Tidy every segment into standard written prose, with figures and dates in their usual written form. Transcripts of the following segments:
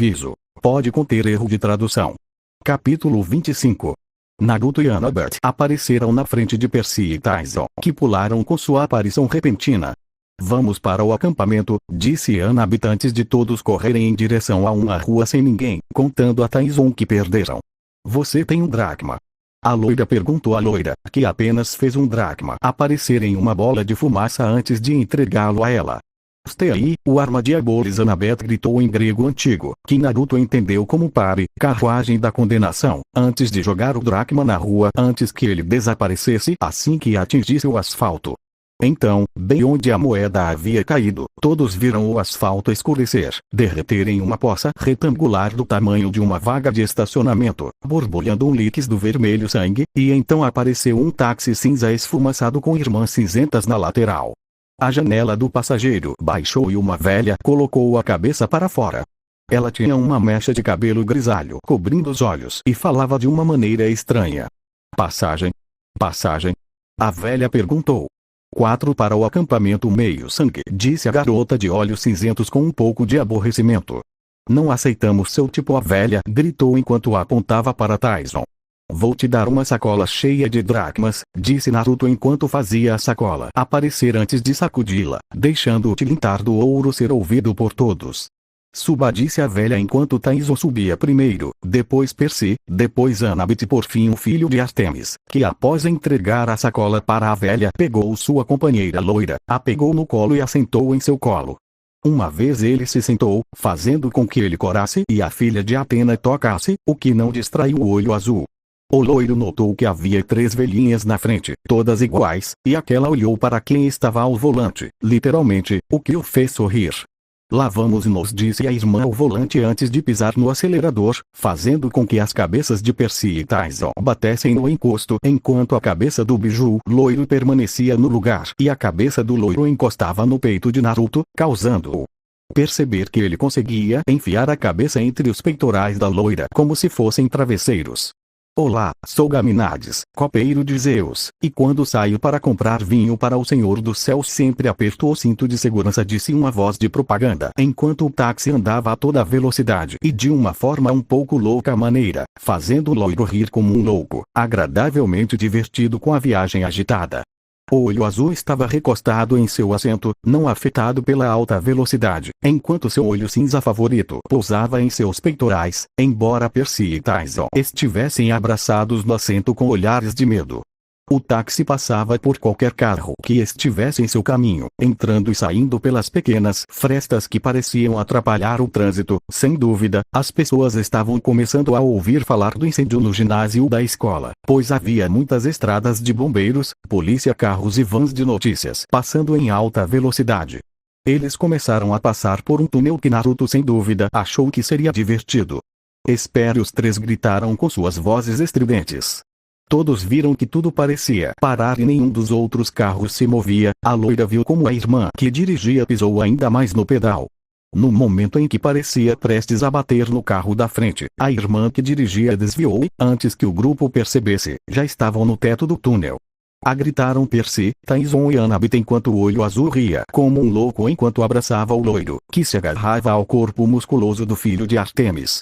Aviso: pode conter erro de tradução. Capítulo 25. Naruto e Annabeth apareceram na frente de Percy e Tyson, que pularam com sua aparição repentina. Vamos para o acampamento, disse Annabeth antes de todos correrem em direção a uma rua sem ninguém, contando a Tyson que perderam. Você tem um dracma? A loira perguntou à loira, que apenas fez um dracma aparecer em uma bola de fumaça antes de entregá-lo a ela. Ste aí, o arma diabolis, Annabeth gritou em grego antigo, que Naruto entendeu como pare, carruagem da condenação, antes de jogar o dracma na rua antes que ele desaparecesse assim que atingisse o asfalto. Então, bem onde a moeda havia caído, todos viram o asfalto escurecer, derreter em uma poça retangular do tamanho de uma vaga de estacionamento, borbulhando um líquido vermelho sangue, e então apareceu um táxi cinza esfumaçado com irmãs cinzentas na lateral. A janela do passageiro baixou e uma velha colocou a cabeça para fora. Ela tinha uma mecha de cabelo grisalho cobrindo os olhos e falava de uma maneira estranha. Passagem? Passagem? A velha perguntou. 4 para o acampamento meio-sangue, disse a garota de olhos cinzentos com um pouco de aborrecimento. Não aceitamos seu tipo, a velha gritou enquanto apontava para Tyson. Vou te dar uma sacola cheia de dracmas, disse Naruto enquanto fazia a sacola aparecer antes de sacudi-la, deixando o tilintar do ouro ser ouvido por todos. Suba, disse a velha enquanto Tyson subia primeiro, depois Percy, depois Annabeth e por fim o filho de Artemis, que após entregar a sacola para a velha pegou sua companheira loira, a pegou no colo e a sentou em seu colo. Uma vez ele se sentou, fazendo com que ele corasse e a filha de Atena tocasse, o que não distraiu o olho azul. O loiro notou que havia 3 velhinhas na frente, todas iguais, e aquela olhou para quem estava ao volante, literalmente, o que o fez sorrir. Lá vamos nos, disse a irmã ao volante antes de pisar no acelerador, fazendo com que as cabeças de Percy e Tyson batessem no encosto enquanto a cabeça do biju loiro permanecia no lugar e a cabeça do loiro encostava no peito de Naruto, causando-o perceber que ele conseguia enfiar a cabeça entre os peitorais da loira como se fossem travesseiros. Olá, sou Gaminades, copeiro de Zeus, e quando saio para comprar vinho para o Senhor do Céu sempre aperto o cinto de segurança, disse uma voz de propaganda enquanto o táxi andava a toda velocidade e de uma forma um pouco louca maneira, fazendo o loiro rir como um louco, agradavelmente divertido com a viagem agitada. O olho azul estava recostado em seu assento, não afetado pela alta velocidade, enquanto seu olho cinza favorito pousava em seus peitorais, embora Percy e Tyson estivessem abraçados no assento com olhares de medo. O táxi passava por qualquer carro que estivesse em seu caminho, entrando e saindo pelas pequenas frestas que pareciam atrapalhar o trânsito. Sem dúvida, as pessoas estavam começando a ouvir falar do incêndio no ginásio da escola, pois havia muitas estradas de bombeiros, polícia, carros e vans de notícias passando em alta velocidade. Eles começaram a passar por um túnel que Naruto sem dúvida achou que seria divertido. Espere, os 3 gritaram com suas vozes estridentes. Todos viram que tudo parecia parar e nenhum dos outros carros se movia. A loira viu como a irmã que dirigia pisou ainda mais no pedal. No momento em que parecia prestes a bater no carro da frente, a irmã que dirigia desviou e, antes que o grupo percebesse, já estavam no teto do túnel. Gritaram Percy, Tyson e Annabeth enquanto o olho azul ria como um louco enquanto abraçava o loiro, que se agarrava ao corpo musculoso do filho de Artemis.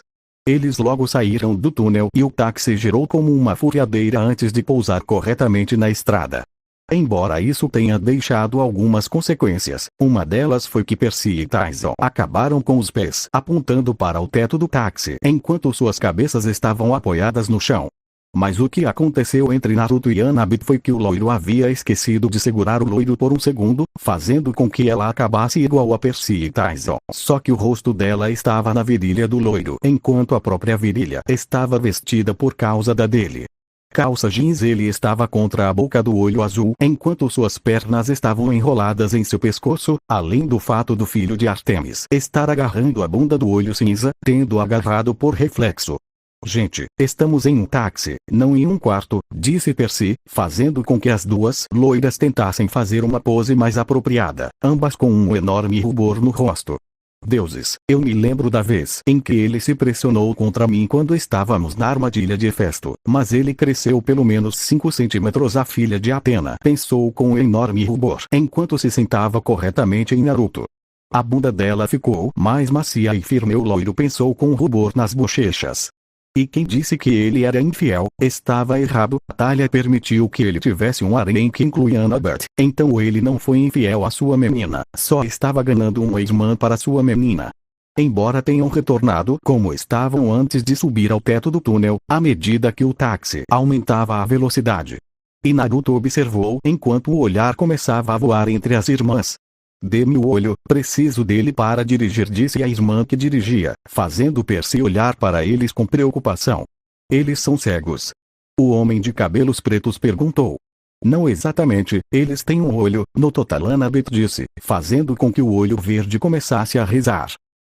Eles logo saíram do túnel e o táxi girou como uma furiadeira antes de pousar corretamente na estrada. Embora isso tenha deixado algumas consequências, uma delas foi que Percy e Tyson acabaram com os pés apontando para o teto do táxi enquanto suas cabeças estavam apoiadas no chão. Mas o que aconteceu entre Naruto e Annabeth foi que o loiro havia esquecido de segurar o loiro por um segundo, fazendo com que ela acabasse igual a Percy e Tyson. Só que o rosto dela estava na virilha do loiro, enquanto a própria virilha estava vestida por causa da dele. Calça jeans, ele estava contra a boca do olho azul, enquanto suas pernas estavam enroladas em seu pescoço, além do fato do filho de Artemis estar agarrando a bunda do olho cinza, tendo agarrado por reflexo. Gente, estamos em um táxi, não em um quarto, disse Percy, fazendo com que as 2 loiras tentassem fazer uma pose mais apropriada, ambas com um enorme rubor no rosto. Deuses, eu me lembro da vez em que ele se pressionou contra mim quando estávamos na armadilha de Hefesto, mas ele cresceu pelo menos 5 centímetros. A filha de Atena pensou com um enorme rubor enquanto se sentava corretamente em Naruto. A bunda dela ficou mais macia e firme. O loiro pensou com rubor nas bochechas. E quem disse que ele era infiel, estava errado. Talia permitiu que ele tivesse um harém que incluía Annabeth. Então ele não foi infiel à sua menina, só estava ganhando uma irmã para sua menina. Embora tenham retornado como estavam antes de subir ao teto do túnel, à medida que o táxi aumentava a velocidade. E Naruto observou enquanto o olhar começava a voar entre as irmãs. Dê-me o olho, preciso dele para dirigir, disse a irmã que dirigia, fazendo Percy olhar para eles com preocupação. Eles são cegos? O homem de cabelos pretos perguntou. Não exatamente, eles têm um olho, no total, Annabeth disse, fazendo com que o olho verde começasse a rezar.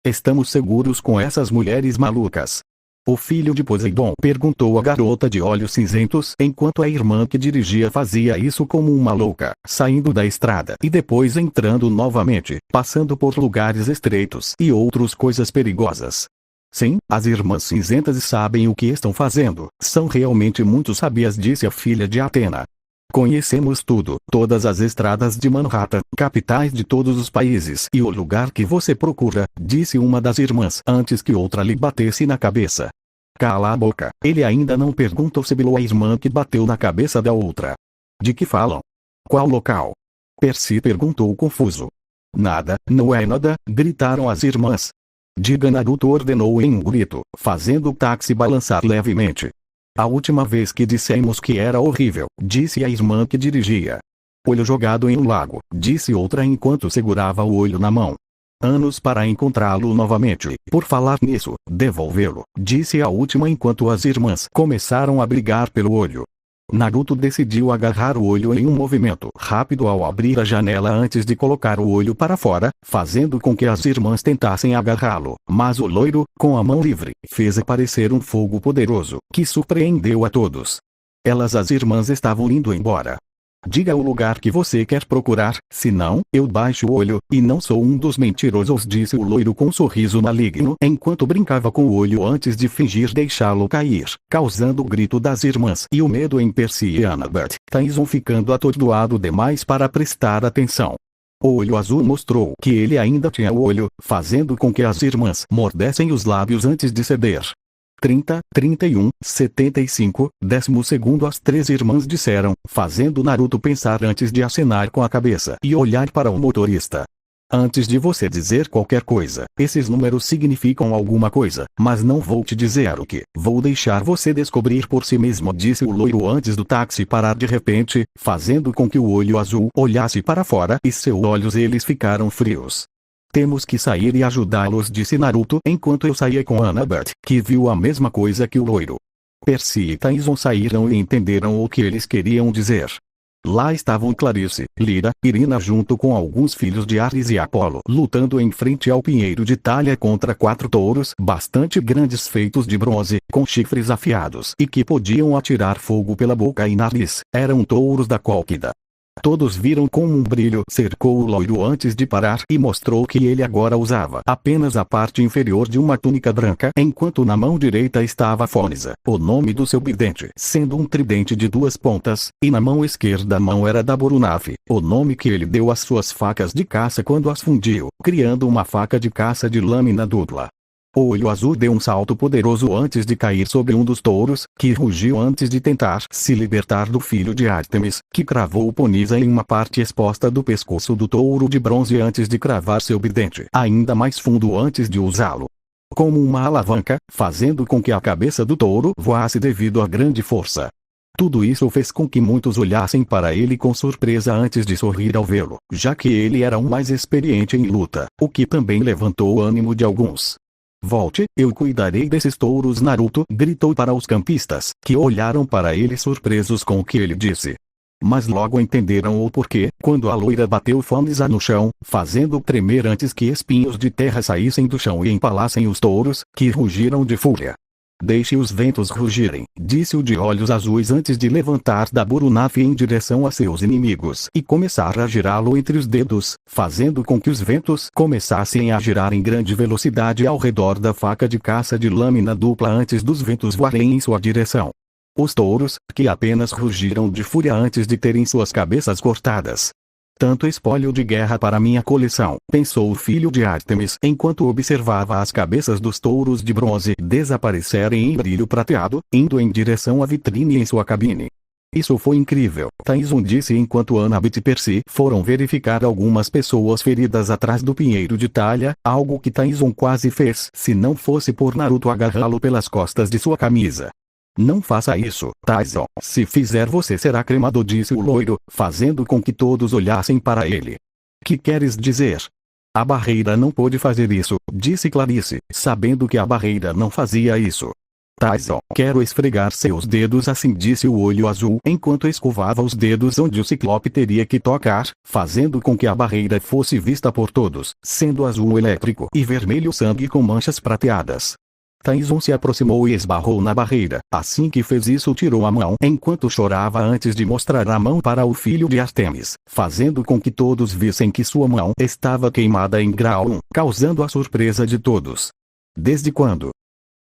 Estamos seguros com essas mulheres malucas? O filho de Poseidon, perguntou a garota de olhos cinzentos, enquanto a irmã que dirigia fazia isso como uma louca, saindo da estrada e depois entrando novamente, passando por lugares estreitos e outras coisas perigosas. Sim, as irmãs cinzentas sabem o que estão fazendo, são realmente muito sabias, disse a filha de Atena. Conhecemos tudo, todas as estradas de Manhattan, capitais de todos os países e o lugar que você procura, disse uma das irmãs antes que outra lhe batesse na cabeça. Cala a boca, ele ainda não perguntou, sibilou a irmã que bateu na cabeça da outra. De que falam? Qual local? Percy perguntou confuso. Nada, não é nada, gritaram as irmãs. Diga, Naruto ordenou em um grito, fazendo o táxi balançar levemente. A última vez que dissemos que era horrível, disse a irmã que dirigia. Olho jogado em um lago, disse outra enquanto segurava o olho na mão. Anos para encontrá-lo novamente. Por falar nisso, devolvê-lo, disse a última enquanto as irmãs começaram a brigar pelo olho. Naruto decidiu agarrar o olho em um movimento rápido ao abrir a janela antes de colocar o olho para fora, fazendo com que as irmãs tentassem agarrá-lo, mas o loiro, com a mão livre, fez aparecer um fogo poderoso, que surpreendeu a todos. As irmãs estavam indo embora. Diga o lugar que você quer procurar, senão, eu baixo o olho, e não sou um dos mentirosos, disse o loiro com um sorriso maligno enquanto brincava com o olho antes de fingir deixá-lo cair, causando o grito das irmãs e o medo em Percy e Annabeth, Tyson ficando atordoado demais para prestar atenção. O olho azul mostrou que ele ainda tinha o olho, fazendo com que as irmãs mordessem os lábios antes de ceder. 30, 31, 75, 10º as três irmãs disseram, fazendo Naruto pensar antes de acenar com a cabeça e olhar para o motorista. Antes de você dizer qualquer coisa, esses números significam alguma coisa, mas não vou te dizer o que. Vou deixar você descobrir por si mesmo, disse o loiro antes do táxi parar de repente, fazendo com que o olho azul olhasse para fora e seus olhos ficaram frios. Temos que sair e ajudá-los, disse Naruto enquanto eu saía com Annabeth, que viu a mesma coisa que o loiro. Percy e Tyson saíram e entenderam o que eles queriam dizer. Lá estavam Clarice, Lyra, Irina junto com alguns filhos de Ares e Apolo lutando em frente ao pinheiro de Talia contra 4 touros bastante grandes feitos de bronze, com chifres afiados e que podiam atirar fogo pela boca e nariz. Eram touros da Cólquida. Todos viram como um brilho cercou o loiro antes de parar e mostrou que ele agora usava apenas a parte inferior de uma túnica branca, enquanto na mão direita estava Fonisa, o nome do seu bidente, sendo um tridente de 2 pontas, e na mão esquerda a mão era da Borunaf, o nome que ele deu às suas facas de caça quando as fundiu, criando uma faca de caça de lâmina dupla. O olho azul deu um salto poderoso antes de cair sobre um dos touros, que rugiu antes de tentar se libertar do filho de Ártemis, que cravou Ponisa em uma parte exposta do pescoço do touro de bronze antes de cravar seu bidente ainda mais fundo antes de usá-lo como uma alavanca, fazendo com que a cabeça do touro voasse devido à grande força. Tudo isso fez com que muitos olhassem para ele com surpresa antes de sorrir ao vê-lo, já que ele era um mais experiente em luta, o que também levantou o ânimo de alguns. Volte, eu cuidarei desses touros, Naruto gritou para os campistas, que olharam para ele surpresos com o que ele disse. Mas logo entenderam o porquê, quando a loira bateu Fonisa no chão, fazendo tremer antes que espinhos de terra saíssem do chão e empalassem os touros, que rugiram de fúria. Deixe os ventos rugirem, disse o de olhos azuis antes de levantar da Borunaf em direção a seus inimigos e começar a girá-lo entre os dedos, fazendo com que os ventos começassem a girar em grande velocidade ao redor da faca de caça de lâmina dupla antes dos ventos voarem em sua direção. Os touros, que apenas rugiram de fúria antes de terem suas cabeças cortadas, Tanto espólio de guerra para minha coleção, pensou o filho de Ártemis enquanto observava as cabeças dos touros de bronze desaparecerem em brilho prateado, indo em direção à vitrine em sua cabine. Isso foi incrível, Taizun disse enquanto Annabeth e Percy foram verificar algumas pessoas feridas atrás do pinheiro de talha, algo que Taizun quase fez se não fosse por Naruto agarrá-lo pelas costas de sua camisa. Não faça isso, Taizun. Se fizer você será cremado, disse o loiro, fazendo com que todos olhassem para ele. Que queres dizer? A barreira não pôde fazer isso, disse Clarice, sabendo que a barreira não fazia isso. Taizun, quero esfregar seus dedos, assim disse o olho azul enquanto escovava os dedos onde o ciclope teria que tocar, fazendo com que a barreira fosse vista por todos, sendo azul elétrico e vermelho sangue com manchas prateadas. Taizun se aproximou e esbarrou na barreira. Assim que fez isso, tirou a mão enquanto chorava antes de mostrar a mão para o filho de Ártemis, fazendo com que todos vissem que sua mão estava queimada em grau 1, causando a surpresa de todos. Desde quando?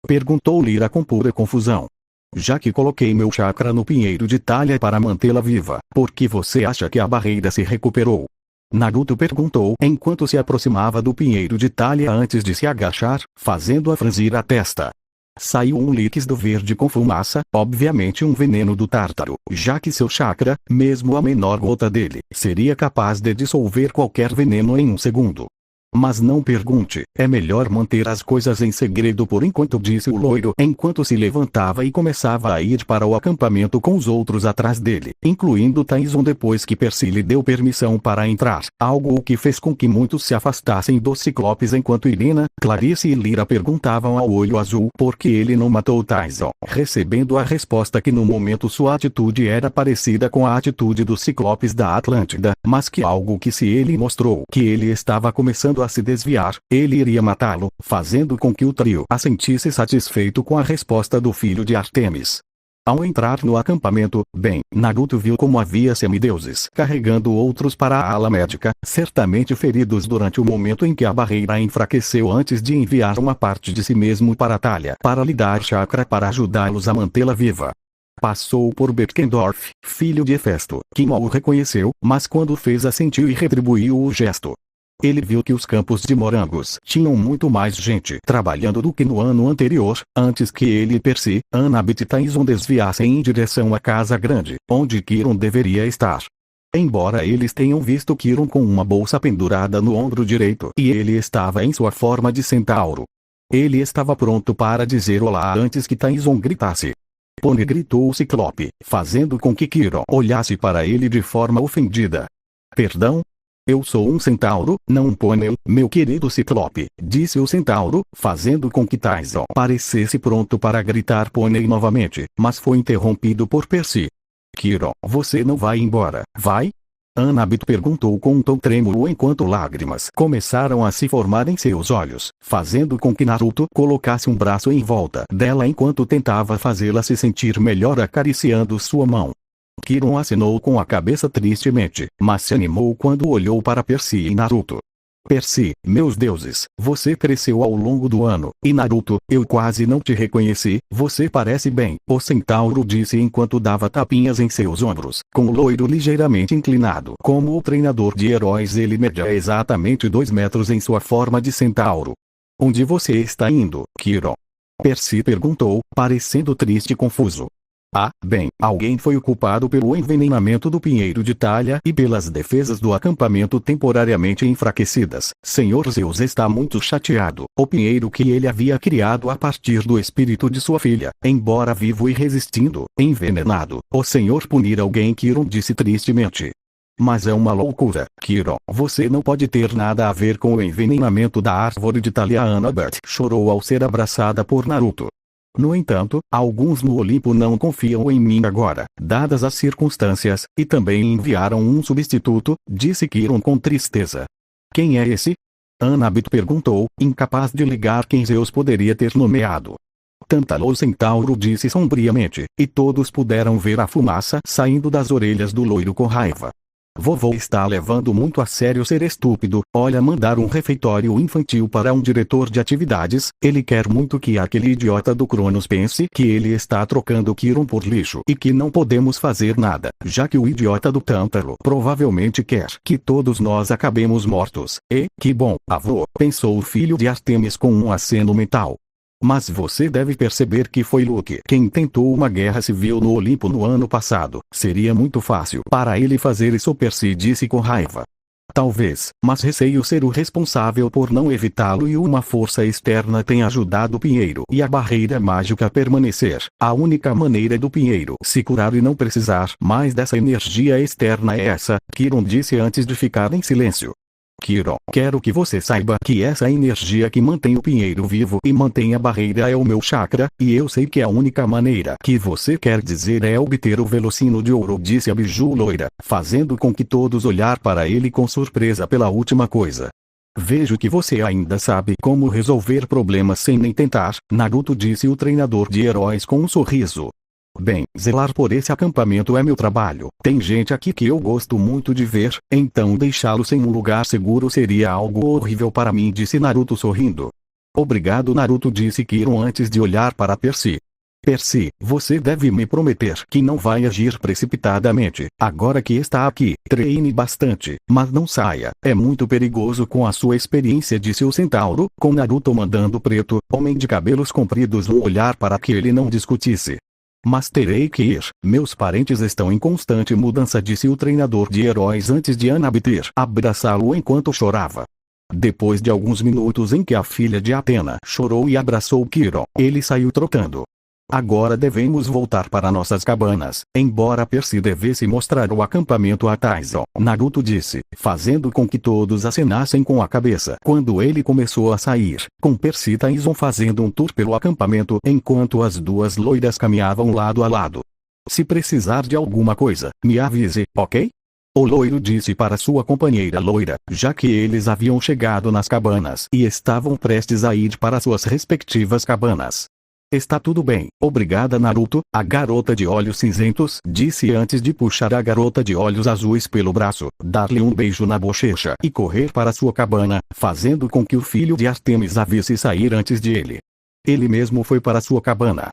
Perguntou Lyra com pura confusão. Já que coloquei meu chakra no pinheiro de talha para mantê-la viva, por que você acha que a barreira se recuperou? Naruto perguntou enquanto se aproximava do pinheiro de talha antes de se agachar, fazendo-a franzir a testa. Saiu um líquido verde com fumaça, obviamente um veneno do Tártaro, já que seu chakra, mesmo a menor gota dele, seria capaz de dissolver qualquer veneno em um segundo. Mas não pergunte, é melhor manter as coisas em segredo por enquanto, disse o loiro enquanto se levantava e começava a ir para o acampamento com os outros atrás dele, incluindo Taizun depois que Percy lhe deu permissão para entrar, algo o que fez com que muitos se afastassem dos ciclopes enquanto Irina, Clarice e Lyra perguntavam ao olho azul por que ele não matou Taizun, recebendo a resposta que no momento sua atitude era parecida com a atitude dos ciclopes da Atlântida, mas que algo que se ele mostrou que ele estava começando a se desviar, ele iria matá-lo, fazendo com que o trio assentisse satisfeito com a resposta do filho de Ártemis. Ao entrar no acampamento, Naruto viu como havia semideuses carregando outros para a ala médica, certamente feridos durante o momento em que a barreira enfraqueceu antes de enviar uma parte de si mesmo para a talha para lhe dar chakra para ajudá-los a mantê-la viva. Passou por Beckendorf, filho de Hefesto, que mal o reconheceu, mas quando fez assentiu e retribuiu o gesto. Ele viu que os campos de morangos tinham muito mais gente trabalhando do que no ano anterior, antes que ele e Percy, Annabeth e Taizun desviassem em direção à casa grande, onde Kiron deveria estar. Embora eles tenham visto Kiron com uma bolsa pendurada no ombro direito e ele estava em sua forma de centauro. Ele estava pronto para dizer olá antes que Taizun gritasse. Pony, gritou o ciclope, fazendo com que Kiron olhasse para ele de forma ofendida. Perdão? Eu sou um centauro, não um pônei, meu querido ciclope, disse o centauro, fazendo com que Taizun parecesse pronto para gritar pônei novamente, mas foi interrompido por Percy. Kiron, você não vai embora, vai? Annabeth perguntou com um tom trêmulo enquanto lágrimas começaram a se formar em seus olhos, fazendo com que Naruto colocasse um braço em volta dela enquanto tentava fazê-la se sentir melhor acariciando sua mão. Kiron acenou com a cabeça tristemente, mas se animou quando olhou para Percy e Naruto. Percy, meus deuses, você cresceu ao longo do ano, e Naruto, eu quase não te reconheci, você parece bem, o centauro disse enquanto dava tapinhas em seus ombros, com o loiro ligeiramente inclinado. Como o treinador de heróis, ele media exatamente 2 metros em sua forma de centauro. Onde você está indo, Kiron? Percy perguntou, parecendo triste e confuso. Alguém foi o culpado pelo envenenamento do pinheiro de talha e pelas defesas do acampamento temporariamente enfraquecidas. Senhor Zeus está muito chateado. O pinheiro que ele havia criado a partir do espírito de sua filha, embora vivo e resistindo, envenenado. O Senhor punir alguém, Kiron disse tristemente. Mas é uma loucura, Kiron. Você não pode ter nada a ver com o envenenamento da árvore de talha. Annabeth chorou ao ser abraçada por Naruto. No entanto, alguns no Olimpo não confiam em mim agora, dadas as circunstâncias, e também enviaram um substituto, disse Kiron com tristeza. Quem é esse? Annabeth perguntou, incapaz de ligar quem Zeus poderia ter nomeado. Tantalo Centauro disse sombriamente, e todos puderam ver a fumaça saindo das orelhas do loiro com raiva. Vovô está levando muito a sério ser estúpido. Olha, mandar um refeitório infantil para um diretor de atividades. Ele quer muito que aquele idiota do Cronos pense que ele está trocando Kiron por lixo e que não podemos fazer nada, já que o idiota do Tântalo provavelmente quer que todos nós acabemos mortos. E, que bom, avô, pensou o filho de Artemis com um aceno mental. Mas você deve perceber que foi Luke quem tentou uma guerra civil no Olimpo no ano passado. Seria muito fácil para ele fazer isso, Percy disse com raiva. Talvez, mas receio ser o responsável por não evitá-lo e uma força externa tem ajudado o Pinheiro e a barreira mágica a permanecer. A única maneira do Pinheiro se curar e não precisar mais dessa energia externa é essa, Kiron disse antes de ficar em silêncio. Kiron, quero que você saiba que essa energia que mantém o Pinheiro vivo e mantém a barreira é o meu chakra, e eu sei que a única maneira que você quer dizer é obter o Velocino de Ouro, disse a Biju loira, fazendo com que todos olhar para ele com surpresa pela última coisa. Vejo que você ainda sabe como resolver problemas sem nem tentar, Naruto disse o treinador de heróis com um sorriso. Bem, zelar por esse acampamento é meu trabalho. Tem gente aqui que eu gosto muito de ver, então deixá-lo sem um lugar seguro seria algo horrível para mim, disse Naruto sorrindo. Obrigado, Naruto, disse Kiron antes de olhar para Percy. Percy, você deve me prometer que não vai agir precipitadamente. Agora que está aqui, treine bastante, mas não saia. É muito perigoso com a sua experiência, disse o centauro, com Naruto mandando o preto, homem de cabelos compridos, um olhar para que ele não discutisse. Mas terei que ir, meus parentes estão em constante mudança, disse o treinador de heróis antes de Anabiter abraçá-lo enquanto chorava. Depois de alguns minutos em que a filha de Atena chorou e abraçou Kiron, ele saiu trotando. Agora devemos voltar para nossas cabanas, embora Percy devesse mostrar o acampamento a Tyson, Naruto disse, fazendo com que todos acenassem com a cabeça quando ele começou a sair, com Percy e Tyson fazendo um tour pelo acampamento enquanto as duas loiras caminhavam lado a lado. Se precisar de alguma coisa, me avise, ok? O loiro disse para sua companheira loira, já que eles haviam chegado nas cabanas e estavam prestes a ir para suas respectivas cabanas. Está tudo bem, obrigada, Naruto, a garota de olhos cinzentos disse antes de puxar a garota de olhos azuis pelo braço, dar-lhe um beijo na bochecha e correr para sua cabana, fazendo com que o filho de Artemis a visse sair antes de ele. Ele mesmo foi para sua cabana.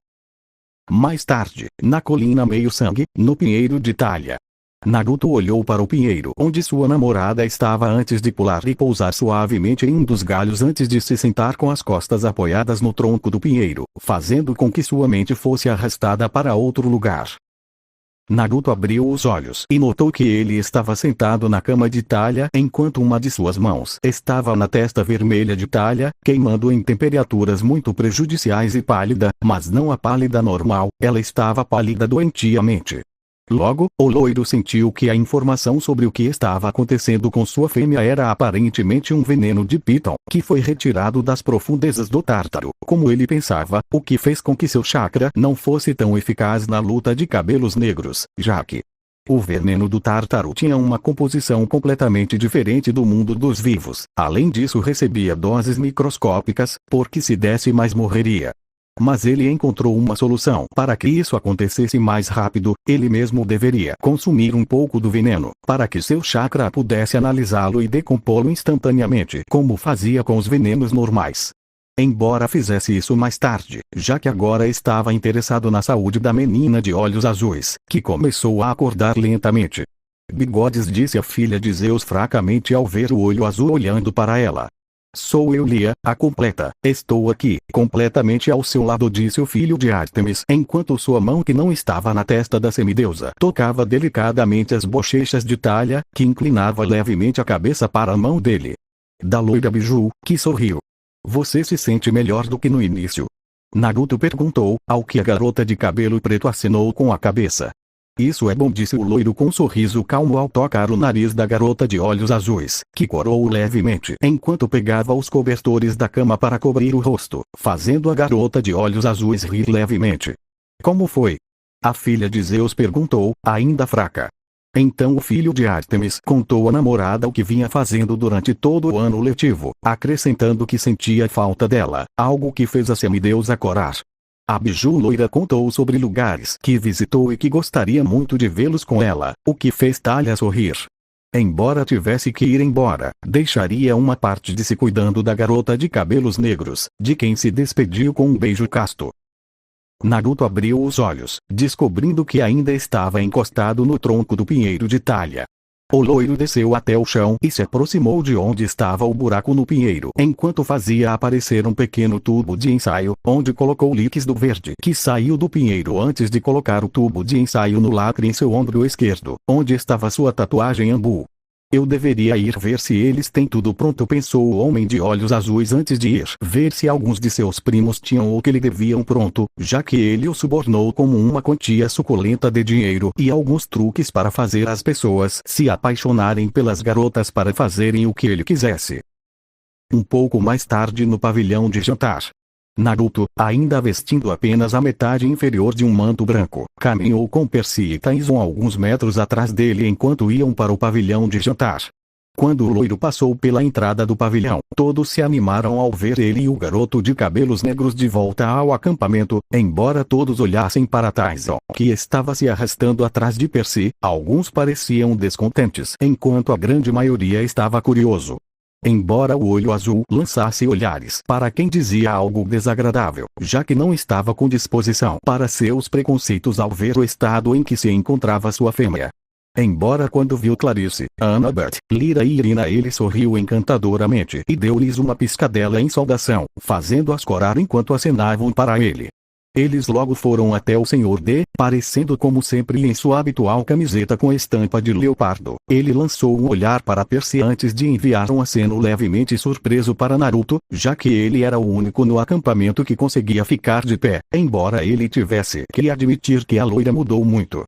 Mais tarde, na colina Meio-Sangue, no Pinheiro de Talha. Naruto olhou para o pinheiro onde sua namorada estava antes de pular e pousar suavemente em um dos galhos antes de se sentar com as costas apoiadas no tronco do pinheiro, fazendo com que sua mente fosse arrastada para outro lugar. Naruto abriu os olhos e notou que ele estava sentado na cama de Talha enquanto uma de suas mãos estava na testa vermelha de Talha, queimando em temperaturas muito prejudiciais e pálida, mas não a pálida normal, ela estava pálida doentiamente. Logo, o loiro sentiu que a informação sobre o que estava acontecendo com sua fêmea era aparentemente um veneno de Piton, que foi retirado das profundezas do Tártaro, como ele pensava, o que fez com que seu chakra não fosse tão eficaz na luta de cabelos negros, já que o veneno do Tártaro tinha uma composição completamente diferente do mundo dos vivos. Além disso, recebia doses microscópicas, porque se desse mais morreria. Mas ele encontrou uma solução. Para que isso acontecesse mais rápido, ele mesmo deveria consumir um pouco do veneno, para que seu chakra pudesse analisá-lo e decompô-lo instantaneamente, como fazia com os venenos normais. Embora fizesse isso mais tarde, já que agora estava interessado na saúde da menina de olhos azuis, que começou a acordar lentamente. Bigodes, disse a filha de Zeus fracamente ao ver o olho azul olhando para ela. Sou eu, Lia, a completa. Estou aqui, completamente ao seu lado, disse o filho de Artemis, enquanto sua mão que não estava na testa da semideusa tocava delicadamente as bochechas de Talha, que inclinava levemente a cabeça para a mão dele. Da loira Biju, que sorriu. Você se sente melhor do que no início? Naruto perguntou, ao que a garota de cabelo preto acenou com a cabeça. Isso é bom, disse o loiro com um sorriso calmo ao tocar o nariz da garota de olhos azuis, que corou levemente enquanto pegava os cobertores da cama para cobrir o rosto, fazendo a garota de olhos azuis rir levemente. Como foi? A filha de Zeus perguntou, ainda fraca. Então o filho de Artemis contou à namorada o que vinha fazendo durante todo o ano letivo, acrescentando que sentia falta dela, algo que fez a semideusa corar. A Biju loira contou sobre lugares que visitou e que gostaria muito de vê-los com ela, o que fez Talha sorrir. Embora tivesse que ir embora, deixaria uma parte de si cuidando da garota de cabelos negros, de quem se despediu com um beijo casto. Naruto abriu os olhos, descobrindo que ainda estava encostado no tronco do pinheiro de talha. O loiro desceu até o chão e se aproximou de onde estava o buraco no pinheiro, enquanto fazia aparecer um pequeno tubo de ensaio, onde colocou o líquido verde que saiu do pinheiro antes de colocar o tubo de ensaio no lacre em seu ombro esquerdo, onde estava sua tatuagem Ambu. Eu deveria ir ver se eles têm tudo pronto, pensou o homem de olhos azuis antes de ir ver se alguns de seus primos tinham o que lhe deviam pronto, já que ele o subornou com uma quantia suculenta de dinheiro e alguns truques para fazer as pessoas se apaixonarem pelas garotas para fazerem o que ele quisesse. Um pouco mais tarde no pavilhão de jantar, Naruto, ainda vestindo apenas a metade inferior de um manto branco, caminhou com Percy e Taizo alguns metros atrás dele enquanto iam para o pavilhão de jantar. Quando o loiro passou pela entrada do pavilhão, todos se animaram ao ver ele e o garoto de cabelos negros de volta ao acampamento, embora todos olhassem para Taizo, que estava se arrastando atrás de Percy. Alguns pareciam descontentes, enquanto a grande maioria estava curioso. Embora o olho azul lançasse olhares para quem dizia algo desagradável, já que não estava com disposição para seus preconceitos ao ver o estado em que se encontrava sua fêmea. Embora quando viu Clarice, Annabeth, Lyra e Irina ele sorriu encantadoramente e deu-lhes uma piscadela em saudação, fazendo-as corar enquanto acenavam para ele. Eles logo foram até o Sr. D, parecendo como sempre em sua habitual camiseta com estampa de leopardo. Ele lançou um olhar para Percy antes de enviar um aceno levemente surpreso para Naruto, já que ele era o único no acampamento que conseguia ficar de pé, embora ele tivesse que admitir que a loira mudou muito.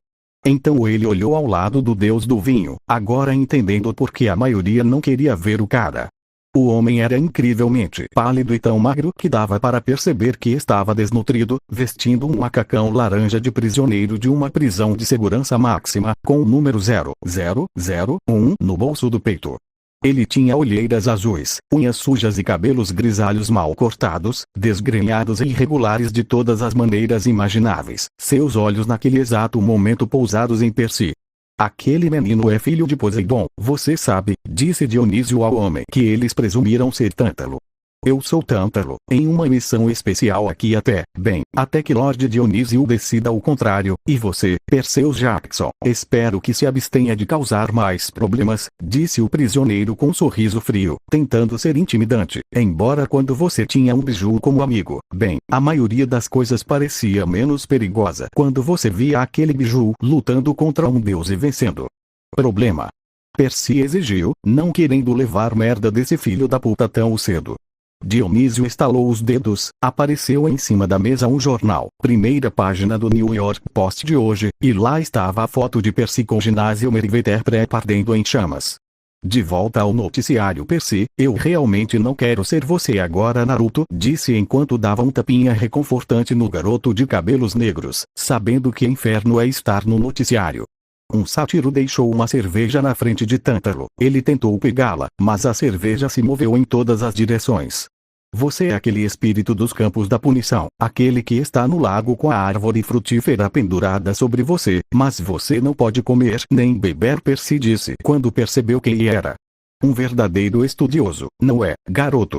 Então ele olhou ao lado do deus do vinho, agora entendendo por que a maioria não queria ver o cara. O homem era incrivelmente pálido e tão magro que dava para perceber que estava desnutrido, vestindo um macacão laranja de prisioneiro de uma prisão de segurança máxima, com o número 0001 no bolso do peito. Ele tinha olheiras azuis, unhas sujas e cabelos grisalhos mal cortados, desgrenhados e irregulares de todas as maneiras imagináveis. Seus olhos naquele exato momento pousados em Percy. Aquele menino é filho de Poseidon, você sabe, disse Dionísio ao homem que eles presumiram ser Tântalo. Eu sou Tântalo, em uma missão especial aqui até que Lord Dionísio decida o contrário, e você, Perseus Jackson, espero que se abstenha de causar mais problemas, disse o prisioneiro com um sorriso frio, tentando ser intimidante, embora quando você tinha um biju como amigo, a maioria das coisas parecia menos perigosa quando você via aquele biju lutando contra um deus e vencendo. Problema? Percy exigiu, não querendo levar merda desse filho da puta tão cedo. Dionísio estalou os dedos, apareceu em cima da mesa um jornal, primeira página do New York Post de hoje, e lá estava a foto de Percy com ginásio Meriwether Prep ardendo em chamas. De volta ao noticiário Percy, eu realmente não quero ser você agora Naruto, disse enquanto dava um tapinha reconfortante no garoto de cabelos negros, sabendo que inferno é estar no noticiário. Um sátiro deixou uma cerveja na frente de Tântalo. Ele tentou pegá-la, mas a cerveja se moveu em todas as direções. Você é aquele espírito dos campos da punição, aquele que está no lago com a árvore frutífera pendurada sobre você, mas você não pode comer nem beber, Percy disse quando percebeu quem ele era. Um verdadeiro estudioso, não é, garoto?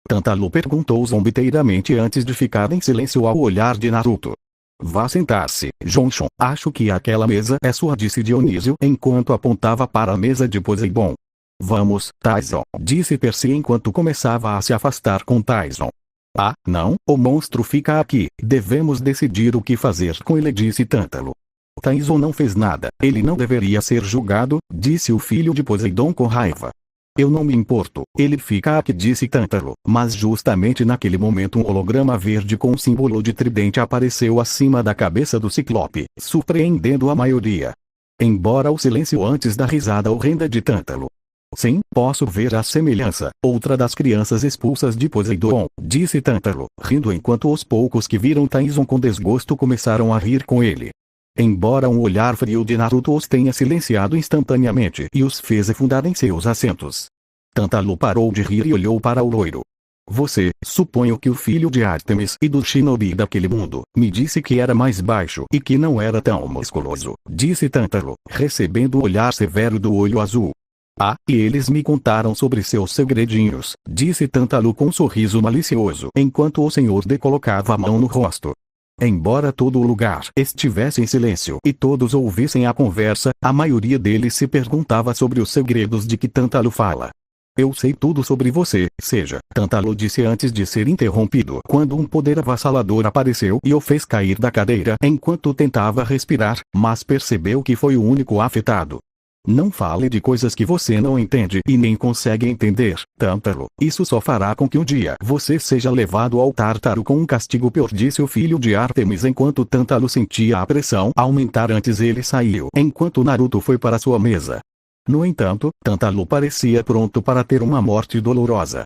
Tântalo perguntou zombeteiramente antes de ficar em silêncio ao olhar de Naruto. Vá sentar-se, Jonchon. Acho que aquela mesa é sua, disse Dionísio enquanto apontava para a mesa de Poseidon. Vamos, Tyson, disse Percy enquanto começava a se afastar com Tyson. Ah, não, o monstro fica aqui, devemos decidir o que fazer com ele, disse Tântalo. Tyson não fez nada, ele não deveria ser julgado, disse o filho de Poseidon com raiva. Eu não me importo, ele fica aqui, disse Tântalo, mas justamente naquele momento um holograma verde com um símbolo de tridente apareceu acima da cabeça do Ciclope, surpreendendo a maioria. Embora o silêncio antes da risada horrenda de Tântalo. Sim, posso ver a semelhança, outra das crianças expulsas de Poseidon, disse Tântalo, rindo enquanto os poucos que viram Tyson com desgosto começaram a rir com ele. Embora um olhar frio de Naruto os tenha silenciado instantaneamente e os fez afundar em seus assentos. Tântalo parou de rir e olhou para o loiro. Você, suponho que o filho de Artemis e do shinobi daquele mundo, me disse que era mais baixo e que não era tão musculoso, disse Tântalo, recebendo o olhar severo do olho azul. Ah, e eles me contaram sobre seus segredinhos, disse Tântalo com um sorriso malicioso enquanto o Senhor D colocava a mão no rosto. Embora todo o lugar estivesse em silêncio e todos ouvissem a conversa, a maioria deles se perguntava sobre os segredos de que Tântalo fala. Eu sei tudo sobre você, seja, Tântalo disse antes de ser interrompido quando um poder avassalador apareceu e o fez cair da cadeira enquanto tentava respirar, mas percebeu que foi o único afetado. Não fale de coisas que você não entende e nem consegue entender, Tântalo. Isso só fará com que um dia você seja levado ao Tártaro com um castigo pior, disse o filho de Ártemis enquanto Tântalo sentia a pressão aumentar. Antes ele saiu enquanto Naruto foi para sua mesa. No entanto, Tântalo parecia pronto para ter uma morte dolorosa.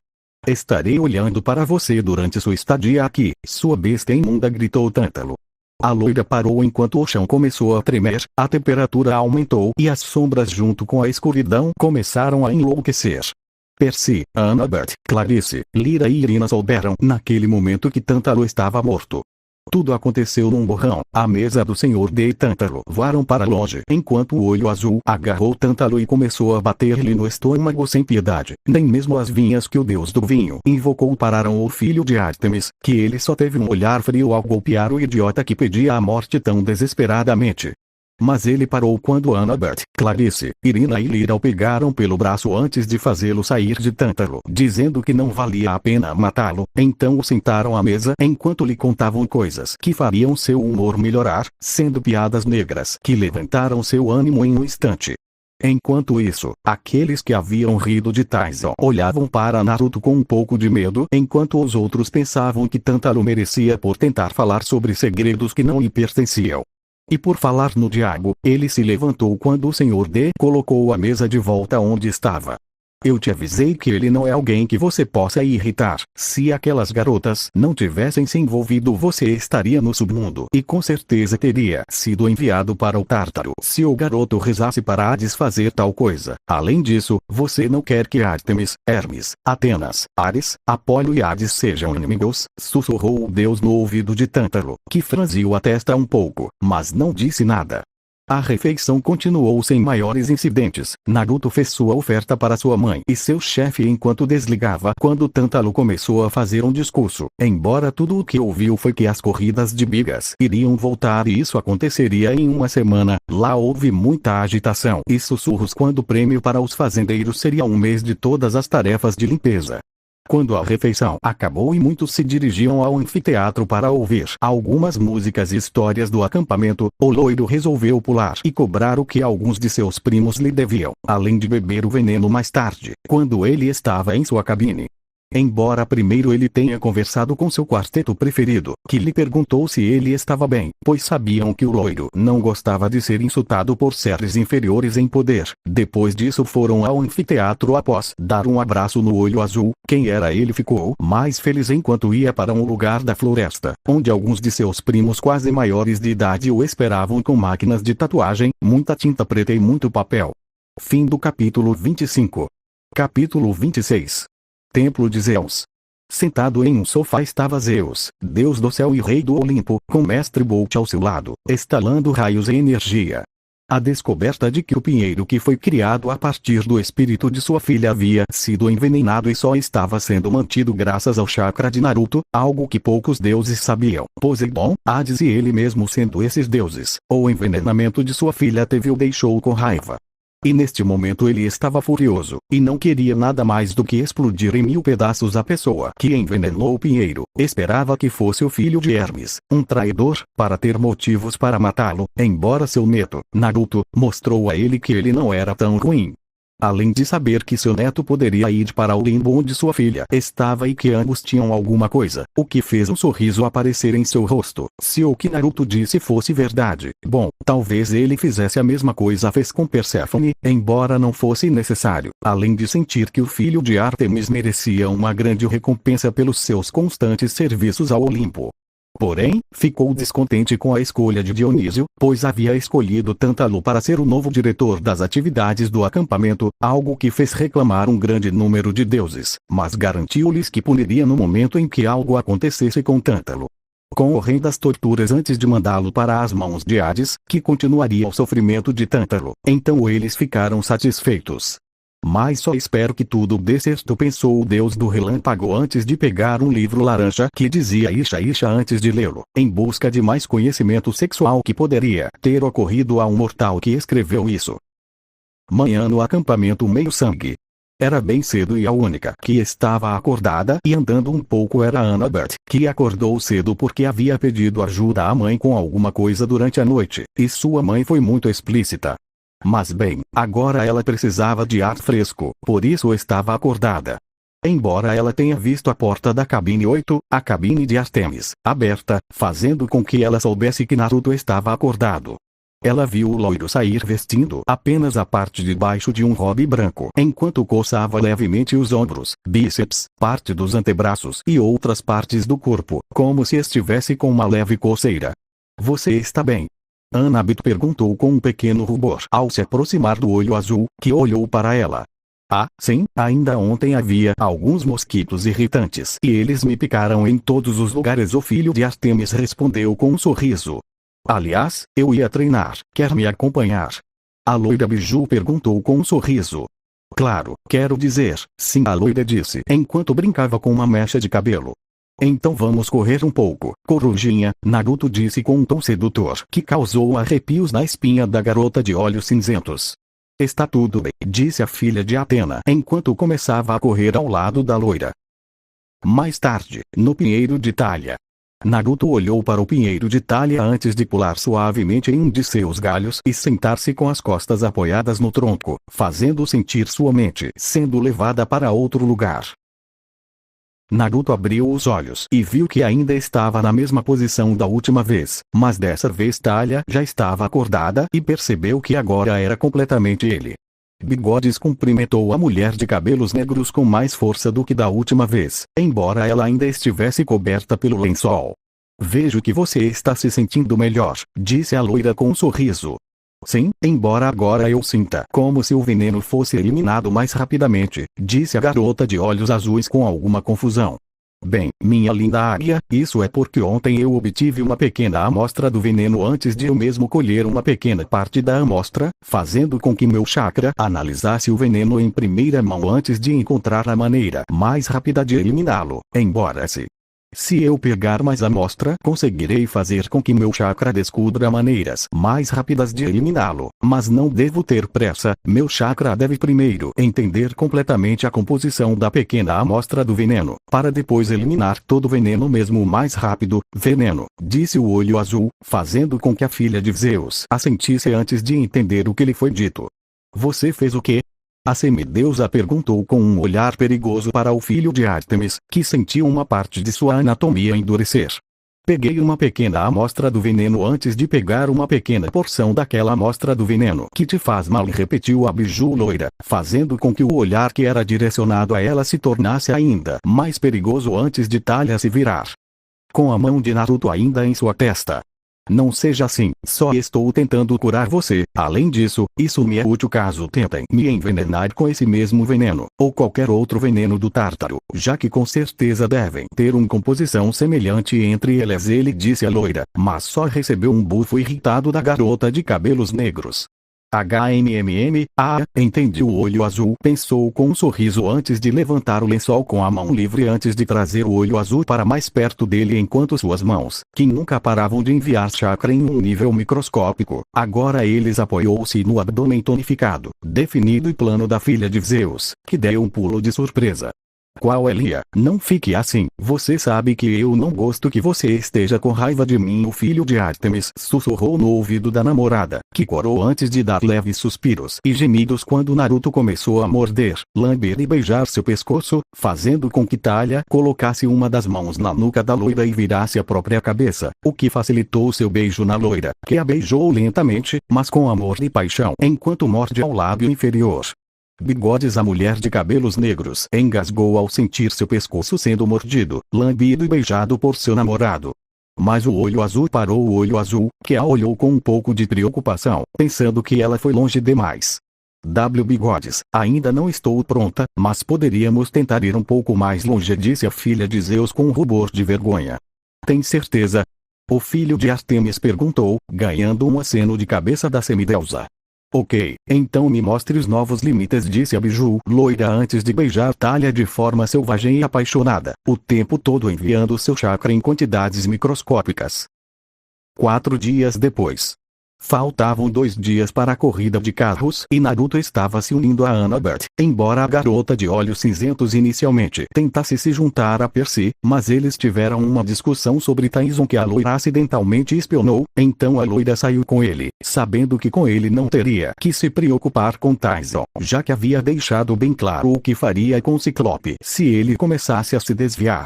Estarei olhando para você durante sua estadia aqui, sua besta imunda, gritou Tântalo. A loira parou enquanto o chão começou a tremer, a temperatura aumentou e as sombras junto com a escuridão começaram a enlouquecer. Percy, Annabeth, Clarice, Lyra e Irina souberam naquele momento que Tântalo estava morto. Tudo aconteceu num borrão. A mesa do Senhor D e Tântalo voaram para longe enquanto o olho azul agarrou Tântalo e começou a bater-lhe no estômago sem piedade. Nem mesmo as vinhas que o deus do vinho invocou pararam o filho de Ártemis, que ele só teve um olhar frio ao golpear o idiota que pedia a morte tão desesperadamente. Mas ele parou quando Annabeth, Clarice, Irina e Lyra o pegaram pelo braço antes de fazê-lo sair de Tântalo, dizendo que não valia a pena matá-lo. Então o sentaram à mesa enquanto lhe contavam coisas que fariam seu humor melhorar, sendo piadas negras que levantaram seu ânimo em um instante. Enquanto isso, aqueles que haviam rido de Taizo olhavam para Naruto com um pouco de medo enquanto os outros pensavam que Tântalo merecia por tentar falar sobre segredos que não lhe pertenciam. E por falar no diabo, ele se levantou quando o Senhor D colocou a mesa de volta onde estava. Eu te avisei que ele não é alguém que você possa irritar. Se aquelas garotas não tivessem se envolvido, você estaria no submundo e com certeza teria sido enviado para o Tártaro se o garoto rezasse para Hades fazer tal coisa. Além disso, você não quer que Ártemis, Hermes, Atenas, Ares, Apolo e Hades sejam inimigos, sussurrou o deus no ouvido de Tântalo, que franziu a testa um pouco, mas não disse nada. A refeição continuou sem maiores incidentes. Naruto fez sua oferta para sua mãe e seu chefe enquanto desligava quando Tântalo começou a fazer um discurso. Embora tudo o que ouviu foi que as corridas de bigas iriam voltar e isso aconteceria em uma semana, lá houve muita agitação e sussurros quando o prêmio para os fazendeiros seria um mês de todas as tarefas de limpeza. Quando a refeição acabou e muitos se dirigiam ao anfiteatro para ouvir algumas músicas e histórias do acampamento, o loiro resolveu pular e cobrar o que alguns de seus primos lhe deviam, além de beber o veneno mais tarde, quando ele estava em sua cabine. Embora primeiro ele tenha conversado com seu quarteto preferido, que lhe perguntou se ele estava bem, pois sabiam que o loiro não gostava de ser insultado por seres inferiores em poder. Depois disso foram ao anfiteatro após dar um abraço no olho azul. Quem era ele ficou mais feliz enquanto ia para um lugar da floresta, onde alguns de seus primos quase maiores de idade o esperavam com máquinas de tatuagem, muita tinta preta e muito papel. Fim do capítulo 25. Capítulo 26. Templo de Zeus. Sentado em um sofá estava Zeus, deus do céu e rei do Olimpo, com Mestre Bolt ao seu lado, estalando raios e energia. A descoberta de que o pinheiro que foi criado a partir do espírito de sua filha havia sido envenenado e só estava sendo mantido graças ao chakra de Naruto, algo que poucos deuses sabiam. Poseidon, Hades e ele mesmo sendo esses deuses, o envenenamento de sua filha teve o deixou com raiva. E neste momento ele estava furioso, e não queria nada mais do que explodir em 1000 pedaços a pessoa que envenenou o pinheiro. Esperava que fosse o filho de Hermes, um traidor, para ter motivos para matá-lo, embora seu neto, Naruto, mostrou a ele que ele não era tão ruim. Além de saber que seu neto poderia ir para o limbo onde sua filha estava e que ambos tinham alguma coisa, o que fez um sorriso aparecer em seu rosto. Se o que Naruto disse fosse verdade, bom, talvez ele fizesse a mesma coisa fez com Perséfone, embora não fosse necessário, além de sentir que o filho de Ártemis merecia uma grande recompensa pelos seus constantes serviços ao Olimpo. Porém, ficou descontente com a escolha de Dionísio, pois havia escolhido Tântalo para ser o novo diretor das atividades do acampamento, algo que fez reclamar um grande número de deuses, mas garantiu-lhes que puniria no momento em que algo acontecesse com Tântalo. Com horrendas torturas antes de mandá-lo para as mãos de Hades, que continuaria o sofrimento de Tântalo. Então eles ficaram satisfeitos. Mas só espero que tudo dê certo, pensou o deus do relâmpago antes de pegar um livro laranja que dizia Isha Isha antes de lê-lo, em busca de mais conhecimento sexual que poderia ter ocorrido a um mortal que escreveu isso. Manhã no acampamento Meio Sangue. Era bem cedo e a única que estava acordada e andando um pouco era Annabeth, que acordou cedo porque havia pedido ajuda à mãe com alguma coisa durante a noite, e sua mãe foi muito explícita. Mas bem, agora ela precisava de ar fresco, por isso estava acordada. Embora ela tenha visto a porta da cabine 8, a cabine de Artemis, aberta, fazendo com que ela soubesse que Naruto estava acordado. Ela viu o loiro sair vestindo apenas a parte de baixo de um robe branco, enquanto coçava levemente os ombros, bíceps, parte dos antebraços e outras partes do corpo, como se estivesse com uma leve coceira. Você está bem? Annabeth perguntou com um pequeno rubor ao se aproximar do olho azul, que olhou para ela. Ah, sim, ainda ontem havia alguns mosquitos irritantes e eles me picaram em todos os lugares. O filho de Artemis respondeu com um sorriso. Aliás, eu ia treinar, quer me acompanhar? A loira Biju perguntou com um sorriso. Claro, quero dizer, sim, a loira disse enquanto brincava com uma mecha de cabelo. Então vamos correr um pouco, corujinha, Naruto disse com um tom sedutor que causou arrepios na espinha da garota de olhos cinzentos. Está tudo bem, disse a filha de Atena enquanto começava a correr ao lado da loira. Mais tarde, no pinheiro de Talha. Naruto olhou para o pinheiro de Talha antes de pular suavemente em um de seus galhos e sentar-se com as costas apoiadas no tronco, fazendo sentir sua mente sendo levada para outro lugar. Naruto abriu os olhos e viu que ainda estava na mesma posição da última vez, mas dessa vez Talha já estava acordada e percebeu que agora era completamente ele. Bigodes cumprimentou a mulher de cabelos negros com mais força do que da última vez, embora ela ainda estivesse coberta pelo lençol. Vejo que você está se sentindo melhor, disse a loira com um sorriso. Sim, embora agora eu sinta como se o veneno fosse eliminado mais rapidamente, disse a garota de olhos azuis com alguma confusão. Bem, minha linda Arya, isso é porque ontem eu obtive uma pequena amostra do veneno antes de eu mesmo colher uma pequena parte da amostra, fazendo com que meu chakra analisasse o veneno em primeira mão antes de encontrar a maneira mais rápida de eliminá-lo, embora se eu pegar mais amostra, conseguirei fazer com que meu chakra descubra maneiras mais rápidas de eliminá-lo, mas não devo ter pressa, meu chakra deve primeiro entender completamente a composição da pequena amostra do veneno, para depois eliminar todo o veneno mesmo mais rápido. Veneno, disse o olho azul, fazendo com que a filha de Zeus assentisse antes de entender o que lhe foi dito. Você fez o quê? A semideusa perguntou com um olhar perigoso para o filho de Artemis, que sentiu uma parte de sua anatomia endurecer. Peguei uma pequena amostra do veneno antes de pegar uma pequena porção daquela amostra do veneno que te faz mal, repetiu a Biju loira, fazendo com que o olhar que era direcionado a ela se tornasse ainda mais perigoso antes de Talha se virar. Com a mão de Naruto ainda em sua testa. Não seja assim, só estou tentando curar você. Além disso, isso me é útil caso tentem me envenenar com esse mesmo veneno, ou qualquer outro veneno do Tártaro, já que com certeza devem ter uma composição semelhante entre eles, ele disse a loira, mas só recebeu um bufo irritado da garota de cabelos negros. Entendi. O olho azul pensou com um sorriso antes de levantar o lençol com a mão livre antes de trazer o olho azul para mais perto dele enquanto suas mãos, que nunca paravam de enviar chakra em um nível microscópico, agora eles apoiou-se no abdômen tonificado, definido e plano da filha de Zeus, que deu um pulo de surpresa. Qual é, Lia? Não fique assim, você sabe que eu não gosto que você esteja com raiva de mim. O filho de Artemis sussurrou no ouvido da namorada, que corou antes de dar leves suspiros e gemidos quando Naruto começou a morder, lamber e beijar seu pescoço, fazendo com que Talha colocasse uma das mãos na nuca da loira e virasse a própria cabeça, o que facilitou seu beijo na loira, que a beijou lentamente, mas com amor e paixão, enquanto morde ao lábio inferior. Bigodes, a mulher de cabelos negros, engasgou ao sentir seu pescoço sendo mordido, lambido e beijado por seu namorado. Mas o olho azul parou. O olho azul, que a olhou com um pouco de preocupação, pensando que ela foi longe demais. Bigodes, ainda não estou pronta, mas poderíamos tentar ir um pouco mais longe, disse a filha de Zeus com um rubor de vergonha. Tem certeza? O filho de Artemis perguntou, ganhando um aceno de cabeça da semideusa. Ok, então me mostre os novos limites, disse a biju loira antes de beijar Thalia de forma selvagem e apaixonada, o tempo todo enviando seu chakra em quantidades microscópicas. 4 dias depois. Faltavam 2 dias para a corrida de carros e Naruto estava se unindo a Annabeth. Embora a garota de olhos cinzentos inicialmente tentasse se juntar a Percy, mas eles tiveram uma discussão sobre Taizon que a loira acidentalmente espionou, então a loira saiu com ele, sabendo que com ele não teria que se preocupar com Taizon, já que havia deixado bem claro o que faria com o Ciclope se ele começasse a se desviar.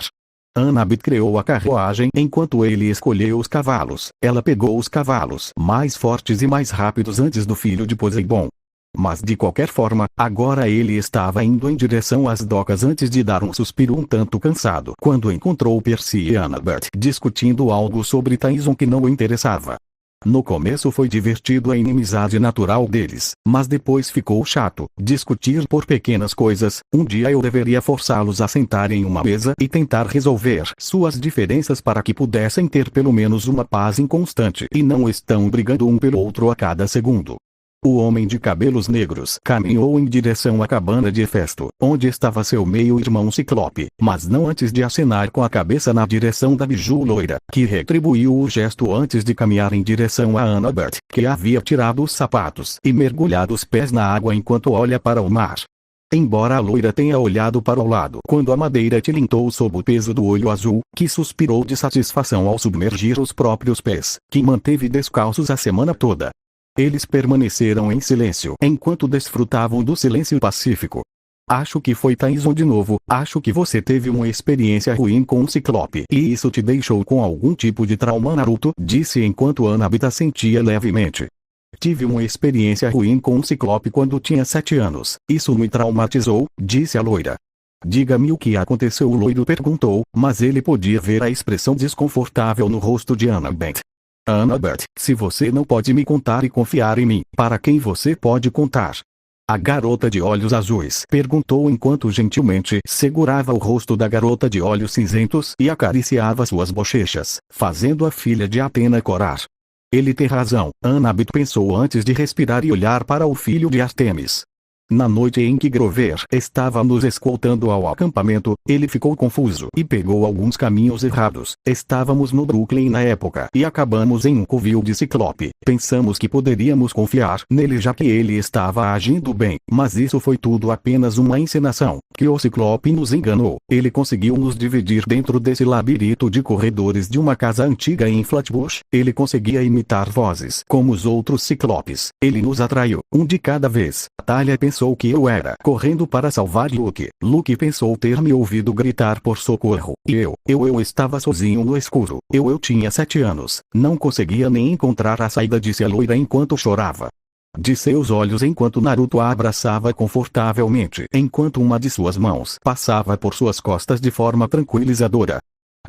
Annabeth criou a carruagem enquanto ele escolheu os cavalos. Ela pegou os cavalos mais fortes e mais rápidos antes do filho de Poseidon. Mas de qualquer forma, agora ele estava indo em direção às docas antes de dar um suspiro um tanto cansado quando encontrou Percy e Annabeth discutindo algo sobre Taizon que não o interessava. No começo foi divertido a inimizade natural deles, mas depois ficou chato, discutir por pequenas coisas. Um dia eu deveria forçá-los a sentar em uma mesa e tentar resolver suas diferenças para que pudessem ter pelo menos uma paz inconstante e não estão brigando um pelo outro a cada segundo. O homem de cabelos negros caminhou em direção à cabana de Hefesto, onde estava seu meio-irmão Ciclope, mas não antes de acenar com a cabeça na direção da biju loira, que retribuiu o gesto antes de caminhar em direção a Annabeth, que havia tirado os sapatos e mergulhado os pés na água enquanto olha para o mar. Embora a loira tenha olhado para o lado quando a madeira tilintou sob o peso do olho azul, que suspirou de satisfação ao submergir os próprios pés, que manteve descalços a semana toda. Eles permaneceram em silêncio enquanto desfrutavam do silêncio pacífico. Acho que foi Taizon de novo. Acho que você teve uma experiência ruim com o Ciclope e isso te deixou com algum tipo de trauma, Naruto, disse enquanto Annabeth assentia levemente. Tive uma experiência ruim com o Ciclope quando tinha 7 anos. Isso me traumatizou, disse a loira. Diga-me o que aconteceu, o loiro perguntou, mas ele podia ver a expressão desconfortável no rosto de Annabeth. Annabeth, se você não pode me contar e confiar em mim, para quem você pode contar? A garota de olhos azuis perguntou enquanto gentilmente segurava o rosto da garota de olhos cinzentos e acariciava suas bochechas, fazendo a filha de Atena corar. Ele tem razão, Annabeth pensou antes de respirar e olhar para o filho de Artemis. Na noite em que Grover estava nos escoltando ao acampamento, ele ficou confuso e pegou alguns caminhos errados. Estávamos no Brooklyn na época e acabamos em um covil de Ciclope. Pensamos que poderíamos confiar nele já que ele estava agindo bem, mas isso foi tudo apenas uma encenação, que o Ciclope nos enganou. Ele conseguiu nos dividir dentro desse labirinto de corredores de uma casa antiga em Flatbush. Ele conseguia imitar vozes como os outros Ciclopes. Ele nos atraiu, um de cada vez. Thalia pensou que eu era correndo para salvar Luke. Luke pensou ter me ouvido gritar por socorro. E eu estava sozinho no escuro. Eu tinha 7 anos. Não conseguia nem encontrar a saída, disse a loira enquanto chorava. De seus olhos enquanto Naruto a abraçava confortavelmente, enquanto uma de suas mãos passava por suas costas de forma tranquilizadora.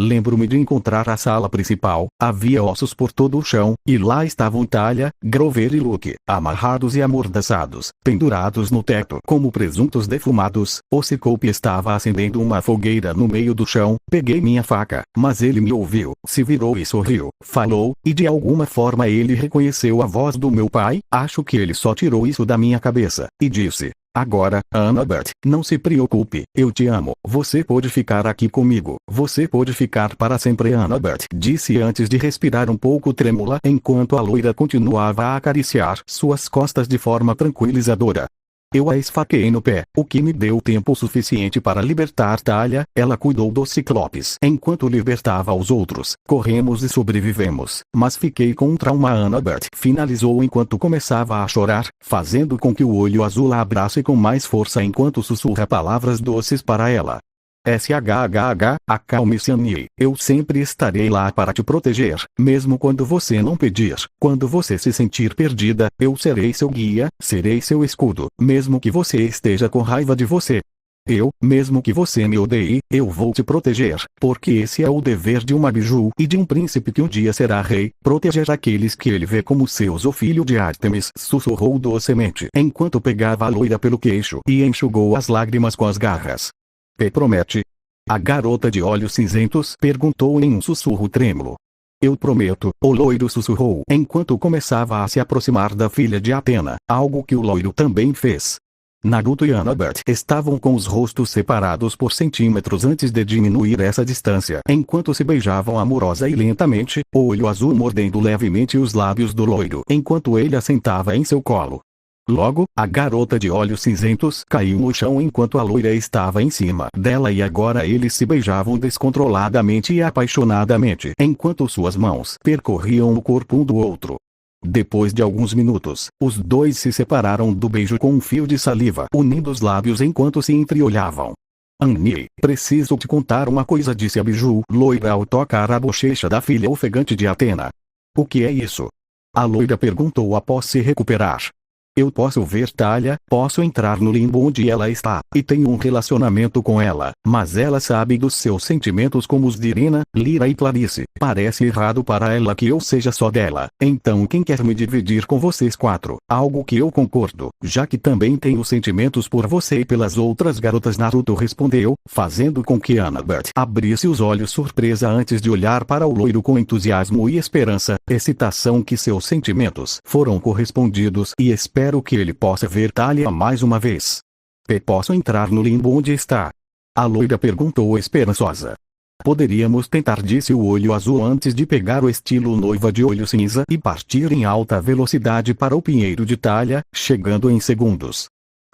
Lembro-me de encontrar a sala principal. Havia ossos por todo o chão, e lá estavam Thalia, Grover e Luke, amarrados e amordaçados, pendurados no teto como presuntos defumados. O Ciclope estava acendendo uma fogueira no meio do chão. Peguei minha faca, mas ele me ouviu, se virou e sorriu, falou, e de alguma forma ele reconheceu a voz do meu pai. Acho que ele só tirou isso da minha cabeça, e disse: agora, Annabeth, não se preocupe, eu te amo. Você pode ficar aqui comigo. Você pode ficar para sempre, Annabeth, disse antes de respirar um pouco trêmula enquanto a loira continuava a acariciar suas costas de forma tranquilizadora. Eu a esfaqueei no pé, o que me deu tempo suficiente para libertar Thalia. Ela cuidou dos Ciclopes enquanto libertava os outros. Corremos e sobrevivemos, mas fiquei com um trauma, Annabeth finalizou enquanto começava a chorar, fazendo com que o olho azul a abrace com mais força enquanto sussurra palavras doces para ela. SHHH, acalme-se, Annie. Eu sempre estarei lá para te proteger, mesmo quando você não pedir. Quando você se sentir perdida, eu serei seu guia, serei seu escudo, mesmo que você esteja com raiva de você. Mesmo que você me odeie, eu vou te proteger, porque esse é o dever de uma biju e de um príncipe que um dia será rei, proteger aqueles que ele vê como seus. O filho de Artemis sussurrou docemente enquanto pegava a loira pelo queixo e enxugou as lágrimas com as garras. Promete? A garota de olhos cinzentos perguntou em um sussurro trêmulo. Eu prometo, o loiro sussurrou enquanto começava a se aproximar da filha de Atena, algo que o loiro também fez. Naruto e Annabeth estavam com os rostos separados por centímetros antes de diminuir essa distância, enquanto se beijavam amorosa e lentamente, o olho azul mordendo levemente os lábios do loiro enquanto ele a sentava em seu colo. Logo, a garota de olhos cinzentos caiu no chão enquanto a loira estava em cima dela e agora eles se beijavam descontroladamente e apaixonadamente enquanto suas mãos percorriam o corpo um do outro. Depois de alguns minutos, os dois se separaram do beijo com um fio de saliva unindo os lábios enquanto se entreolhavam. Annie, preciso te contar uma coisa, disse a Biju loira ao tocar a bochecha da filha ofegante de Atena. O que é isso? A loira perguntou após se recuperar. Eu posso ver Thalia, posso entrar no limbo onde ela está, e tenho um relacionamento com ela, mas ela sabe dos seus sentimentos como os de Irina, Lyra e Clarice. Parece errado para ela que eu seja só dela, então quem quer me dividir com vocês quatro? Algo que eu concordo, já que também tenho sentimentos por você e pelas outras garotas, Naruto respondeu, fazendo com que Annabeth abrisse os olhos surpresa antes de olhar para o loiro com entusiasmo e esperança, excitação que seus sentimentos foram correspondidos e espero que ele possa ver Thalia mais uma vez. Posso entrar no limbo onde está? A loira perguntou esperançosa. Poderíamos tentar, disse o olho azul antes de pegar o estilo noiva de olho cinza e partir em alta velocidade para o pinheiro de Thalia, chegando em segundos.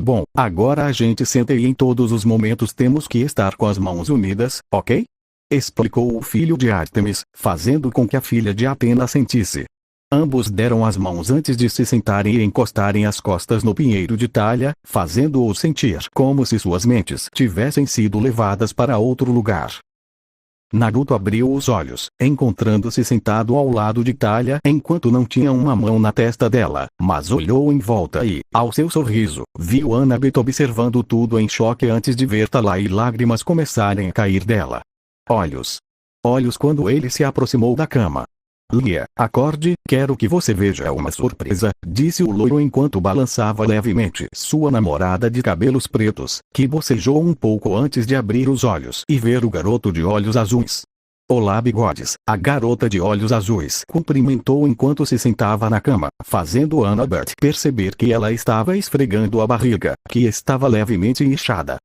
Bom, agora a gente senta e em todos os momentos temos que estar com as mãos unidas, ok? Explicou o filho de Ártemis, fazendo com que a filha de Atena sentisse. Ambos deram as mãos antes de se sentarem e encostarem as costas no pinheiro de Thalia, fazendo-o sentir como se suas mentes tivessem sido levadas para outro lugar. Naruto abriu os olhos, encontrando-se sentado ao lado de Thalia enquanto não tinha uma mão na testa dela, mas olhou em volta e, ao seu sorriso, viu Annabeth observando tudo em choque antes de ver Thalia e lágrimas começarem a cair dela. Olhos quando ele se aproximou da cama. Lia, acorde, quero que você veja uma surpresa, disse o loiro enquanto balançava levemente sua namorada de cabelos pretos, que bocejou um pouco antes de abrir os olhos e ver o garoto de olhos azuis. Olá, bigodes, a garota de olhos azuis cumprimentou enquanto se sentava na cama, fazendo Annabeth perceber que ela estava esfregando a barriga, que estava levemente inchada.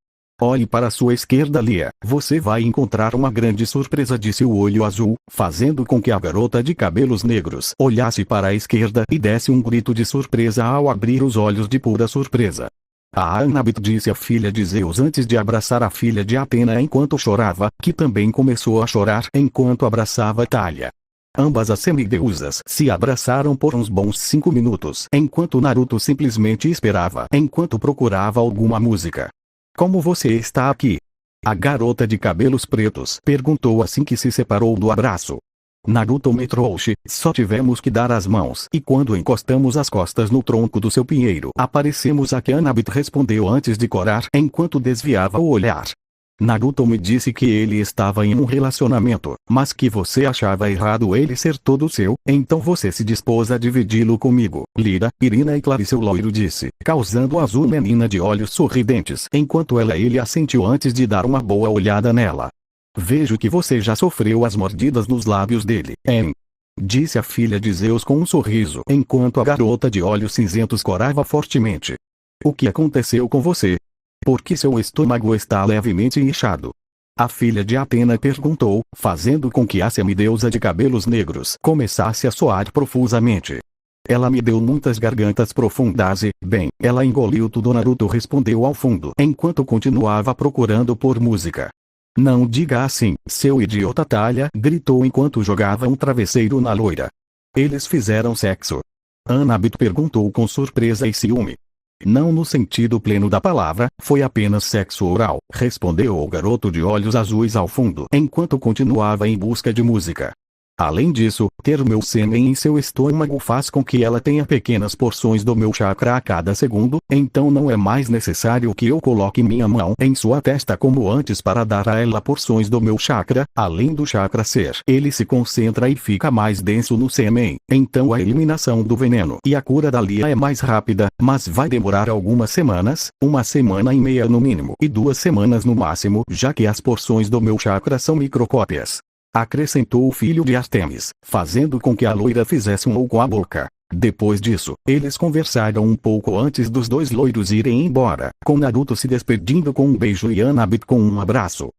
Olhe para sua esquerda, Lia, você vai encontrar uma grande surpresa, disse o olho azul, fazendo com que a garota de cabelos negros olhasse para a esquerda e desse um grito de surpresa ao abrir os olhos de pura surpresa. A Annabeth, disse a filha de Zeus antes de abraçar a filha de Atena enquanto chorava, que também começou a chorar enquanto abraçava Thalia. Ambas as semideusas se abraçaram por uns bons 5 minutos enquanto Naruto simplesmente esperava enquanto procurava alguma música. Como você está aqui? A garota de cabelos pretos perguntou assim que se separou do abraço. Naruto me trouxe, só tivemos que dar as mãos e quando encostamos as costas no tronco do seu pinheiro aparecemos aqui, Annabeth respondeu antes de corar enquanto desviava o olhar. Naruto me disse que ele estava em um relacionamento, mas que você achava errado ele ser todo seu, então você se dispôs a dividi-lo comigo. Lyra, Irina e Clarice, o loiro disse, causando a azul menina de olhos sorridentes enquanto ele assentiu antes de dar uma boa olhada nela. Vejo que você já sofreu as mordidas nos lábios dele, hein? Disse a filha de Zeus com um sorriso enquanto a garota de olhos cinzentos corava fortemente. O que aconteceu com você? Por que seu estômago está levemente inchado? A filha de Atena perguntou, fazendo com que a semideusa de cabelos negros começasse a soar profusamente. Ela me deu muitas gargantas profundas e, bem, ela engoliu tudo, Naruto respondeu ao fundo enquanto continuava procurando por música. Não diga assim, seu idiota, Thalia gritou enquanto jogava um travesseiro na loira. Eles fizeram sexo? Annabeth perguntou com surpresa e ciúme. Não no sentido pleno da palavra, foi apenas sexo oral, respondeu o garoto de olhos azuis ao fundo enquanto continuava em busca de música. Além disso, ter meu sêmen em seu estômago faz com que ela tenha pequenas porções do meu chakra a cada segundo, então não é mais necessário que eu coloque minha mão em sua testa como antes para dar a ela porções do meu chakra, além do chakra ser. Ele se concentra e fica mais denso no sêmen, então a eliminação do veneno e a cura da Lia é mais rápida, mas vai demorar algumas semanas, 1,5 semanas no mínimo e 2 semanas no máximo, já que as porções do meu chakra são microcópias. acrescentou o filho de Artemis, fazendo com que a loira fizesse um ou com a boca. Depois disso, eles conversaram um pouco antes dos dois loiros irem embora, com Naruto se despedindo com um beijo e Anabit com um abraço.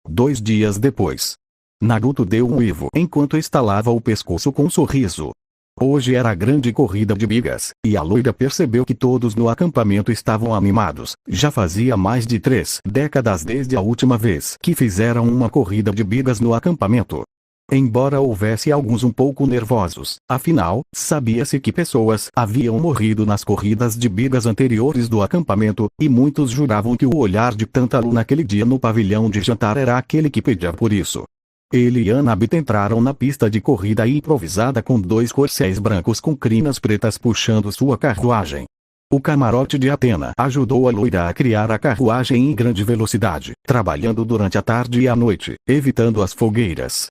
2 dias depois, Naruto deu um uivo enquanto estalava o pescoço com um sorriso. Hoje era a grande corrida de bigas, e a loira percebeu que todos no acampamento estavam animados. Já fazia mais de 3 décadas desde a última vez que fizeram uma corrida de bigas no acampamento. Embora houvesse alguns um pouco nervosos, afinal, sabia-se que pessoas haviam morrido nas corridas de bigas anteriores do acampamento, e muitos juravam que o olhar de Tantalo naquele dia no pavilhão de jantar era aquele que pedia por isso. Ele e Anabit entraram na pista de corrida improvisada com 2 corcéis brancos com crinas pretas puxando sua carruagem. O camarote de Atena ajudou a loira a criar a carruagem em grande velocidade, trabalhando durante a tarde e a noite, evitando as fogueiras.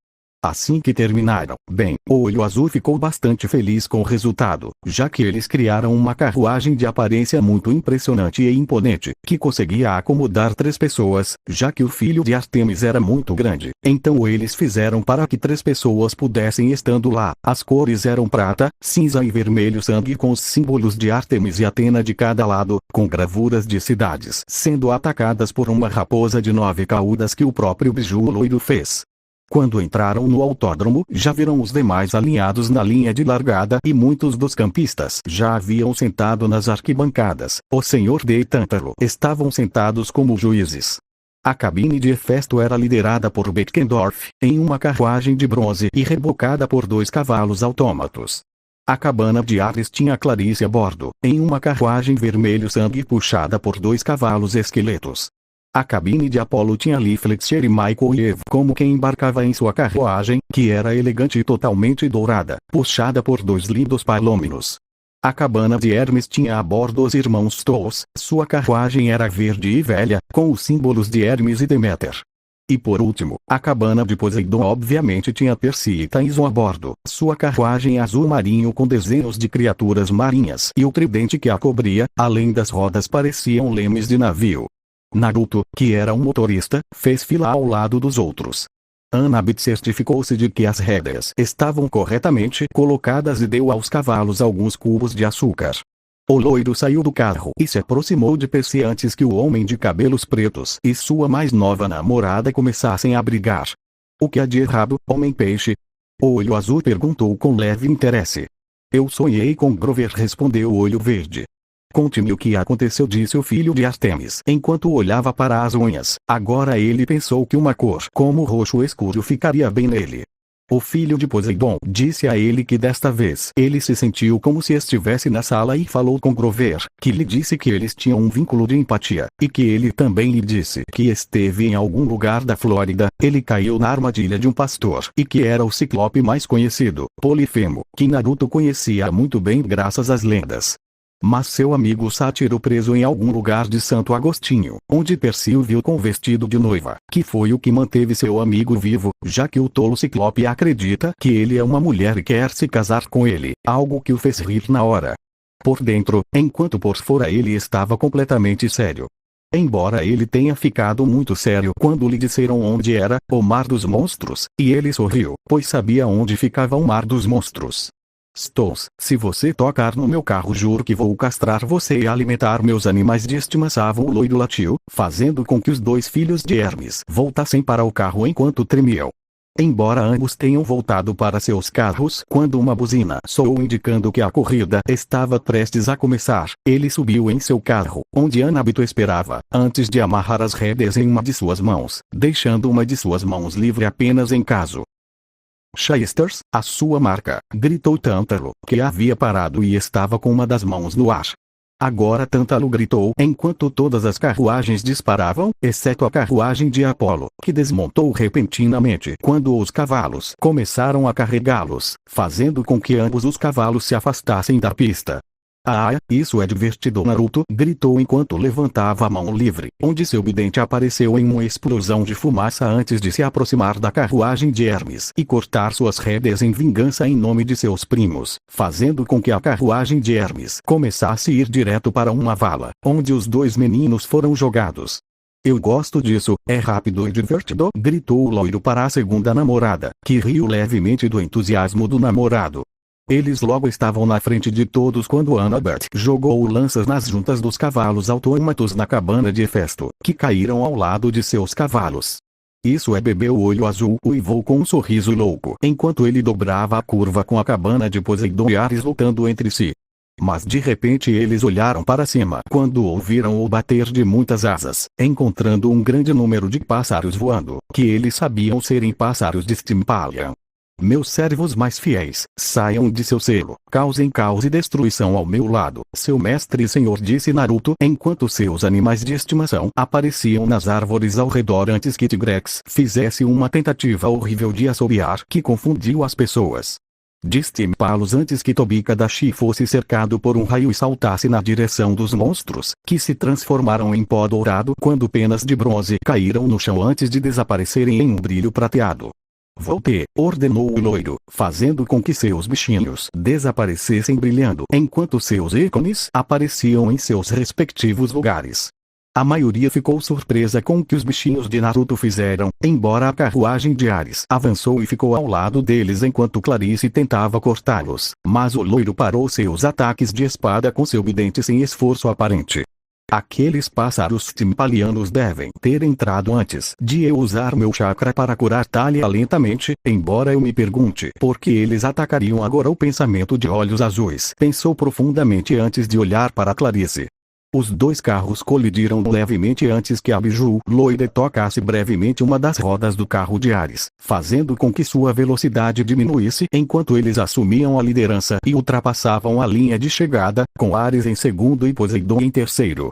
Assim que terminaram, bem, o Olho Azul ficou bastante feliz com o resultado, já que eles criaram uma carruagem de aparência muito impressionante e imponente, que conseguia acomodar 3 pessoas, já que o filho de Artemis era muito grande. Então eles fizeram para que 3 pessoas pudessem estando lá. As cores eram prata, cinza e vermelho sangue com os símbolos de Artemis e Atena de cada lado, com gravuras de cidades sendo atacadas por uma raposa de 9 caudas que o próprio Biju loiro fez. Quando entraram no autódromo, já viram os demais alinhados na linha de largada e muitos dos campistas já haviam sentado nas arquibancadas. O senhor D e Tantalo estavam sentados como juízes. A cabine de Hefesto era liderada por Beckendorf, em uma carruagem de bronze e rebocada por 2 cavalos autômatos. A cabana de Ares tinha Clarice a bordo, em uma carruagem vermelho sangue puxada por 2 cavalos esqueletos. A cabine de Apolo tinha Lee Fletcher e Michael Yev como quem embarcava em sua carruagem, que era elegante e totalmente dourada, puxada por 2 lindos palôminos. A cabana de Hermes tinha a bordo os irmãos Stolz, sua carruagem era verde e velha, com os símbolos de Hermes e Deméter. E por último, a cabana de Poseidon obviamente tinha Percy e Tyson a bordo, sua carruagem azul marinho com desenhos de criaturas marinhas e o tridente que a cobria, além das rodas pareciam lemes de navio. Naruto, que era um motorista, fez fila ao lado dos outros. Anabit certificou-se de que as rédeas estavam corretamente colocadas e deu aos cavalos alguns cubos de açúcar. O loiro saiu do carro e se aproximou de Percy antes que o homem de cabelos pretos e sua mais nova namorada começassem a brigar. O que há de errado, homem-peixe? O Olho Azul perguntou com leve interesse. Eu sonhei com Grover, respondeu o Olho Verde. Conte-me o que aconteceu, disse o filho de Artemis enquanto olhava para as unhas. Agora ele pensou que uma cor como roxo escuro ficaria bem nele. O filho de Poseidon disse a ele que desta vez ele se sentiu como se estivesse na sala e falou com Grover, que lhe disse que eles tinham um vínculo de empatia, e que ele também lhe disse que esteve em algum lugar da Flórida, ele caiu na armadilha de um pastor e que era o ciclope mais conhecido, Polifemo, que Naruto conhecia muito bem graças às lendas. Mas seu amigo Sátiro preso em algum lugar de Santo Agostinho, onde Percy o viu com vestido de noiva, que foi o que manteve seu amigo vivo, já que o tolo Ciclope acredita que ele é uma mulher e quer se casar com ele, algo que o fez rir na hora. Por dentro, enquanto por fora ele estava completamente sério. Embora ele tenha ficado muito sério quando lhe disseram onde era o Mar dos Monstros, e ele sorriu, pois sabia onde ficava o Mar dos Monstros. Stolz, se você tocar no meu carro juro que vou castrar você e alimentar meus animais de estimação. O loiro latiu, fazendo com que os 2 filhos de Hermes voltassem para o carro enquanto tremiam. Embora ambos tenham voltado para seus carros quando uma buzina soou indicando que a corrida estava prestes a começar, ele subiu em seu carro, onde Anabito esperava, antes de amarrar as rédeas em uma de suas mãos, deixando uma de suas mãos livre apenas em caso. Shysters, a sua marca, gritou Tantalo, que havia parado e estava com uma das mãos no ar. Agora Tantalo gritou enquanto todas as carruagens disparavam, exceto a carruagem de Apolo, que desmontou repentinamente quando os cavalos começaram a carregá-los, fazendo com que ambos os cavalos se afastassem da pista. Ah, isso é divertido, Naruto gritou enquanto levantava a mão livre, onde seu bidente apareceu em uma explosão de fumaça antes de se aproximar da carruagem de Hermes e cortar suas rédeas em vingança em nome de seus primos, fazendo com que a carruagem de Hermes começasse a ir direto para uma vala, onde os 2 meninos foram jogados. Eu gosto disso, é rápido e divertido, gritou o loiro para a segunda namorada, que riu levemente do entusiasmo do namorado. Eles logo estavam na frente de todos quando Annabeth jogou lanças nas juntas dos cavalos autômatos na cabana de Hefesto, que caíram ao lado de seus cavalos. Isso é bebê. O olho azul uivou com um sorriso louco enquanto ele dobrava a curva com a cabana de Poseidon e Ares lutando entre si. Mas de repente eles olharam para cima quando ouviram o bater de muitas asas, encontrando um grande número de pássaros voando, que eles sabiam serem pássaros de Stimpalian. Meus servos mais fiéis, saiam de seu selo, causem caos e destruição ao meu lado, seu mestre e senhor, disse Naruto, enquanto seus animais de estimação apareciam nas árvores ao redor antes que Tigrex fizesse uma tentativa horrível de assobiar que confundiu as pessoas. Destempá-los antes que Tobikadashi fosse cercado por um raio e saltasse na direção dos monstros, que se transformaram em pó dourado quando penas de bronze caíram no chão antes de desaparecerem em um brilho prateado. Volte, ordenou o loiro, fazendo com que seus bichinhos desaparecessem brilhando enquanto seus ícones apareciam em seus respectivos lugares. A maioria ficou surpresa com o que os bichinhos de Naruto fizeram, embora a carruagem de Ares avançou e ficou ao lado deles enquanto Clarice tentava cortá-los, mas o loiro parou seus ataques de espada com seu bidente sem esforço aparente. Aqueles pássaros timpalianos devem ter entrado antes de eu usar meu chakra para curar Thalia lentamente, embora eu me pergunte por que eles atacariam agora. O pensamento de olhos azuis pensou profundamente antes de olhar para Clarice. Os dois carros colidiram levemente antes que a Biju loira tocasse brevemente uma das rodas do carro de Ares, fazendo com que sua velocidade diminuísse enquanto eles assumiam a liderança e ultrapassavam a linha de chegada, com Ares em segundo e Poseidon em terceiro.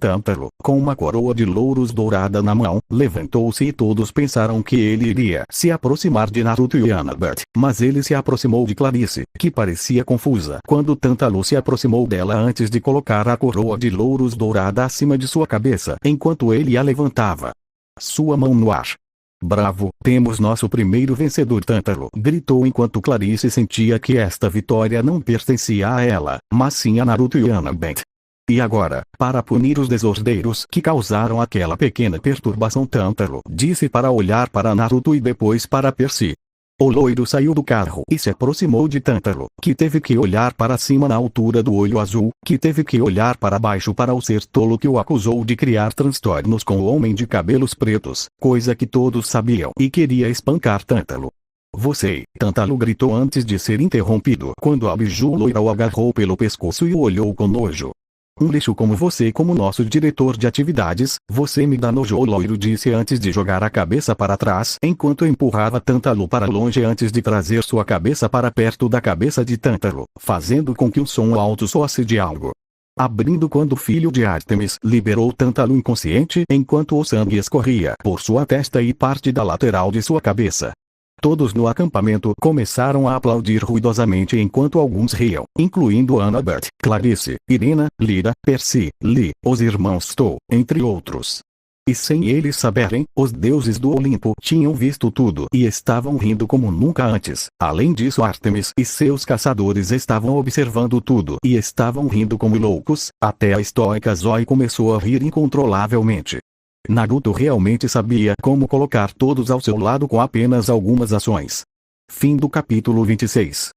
Tântalo, com uma coroa de louros dourada na mão, levantou-se e todos pensaram que ele iria se aproximar de Naruto e Annabeth, mas ele se aproximou de Clarice, que parecia confusa quando Tântalo se aproximou dela antes de colocar a coroa de louros dourada acima de sua cabeça enquanto ele a levantava. Sua mão no ar. Bravo, temos nosso primeiro vencedor, Tântalo gritou enquanto Clarice sentia que esta vitória não pertencia a ela, mas sim a Naruto e Annabeth. E agora, para punir os desordeiros que causaram aquela pequena perturbação, Tântalo disse para olhar para Naruto e depois para Percy. O loiro saiu do carro e se aproximou de Tântalo, que teve que olhar para cima na altura do olho azul, que teve que olhar para baixo para o ser tolo que o acusou de criar transtornos com o homem de cabelos pretos, coisa que todos sabiam, e queria espancar Tântalo. Você, Tântalo gritou antes de ser interrompido quando a Biju loira o agarrou pelo pescoço e o olhou com nojo. Um lixo como você, como nosso diretor de atividades, você me dá nojo, o loiro disse antes de jogar a cabeça para trás enquanto empurrava Tântalo para longe antes de trazer sua cabeça para perto da cabeça de Tântalo, fazendo com que o som alto soasse de algo. Abrindo quando o filho de Ártemis liberou Tântalo inconsciente enquanto o sangue escorria por sua testa e parte da lateral de sua cabeça. Todos no acampamento começaram a aplaudir ruidosamente enquanto alguns riam, incluindo Annabeth, Clarice, Irina, Lyra, Percy, Lee, os irmãos Stow, entre outros. E sem eles saberem, os deuses do Olimpo tinham visto tudo e estavam rindo como nunca antes. Além disso, Ártemis e seus caçadores estavam observando tudo e estavam rindo como loucos, até a estoica Zoe começou a rir incontrolavelmente. Naruto realmente sabia como colocar todos ao seu lado com apenas algumas ações. Fim do capítulo 26.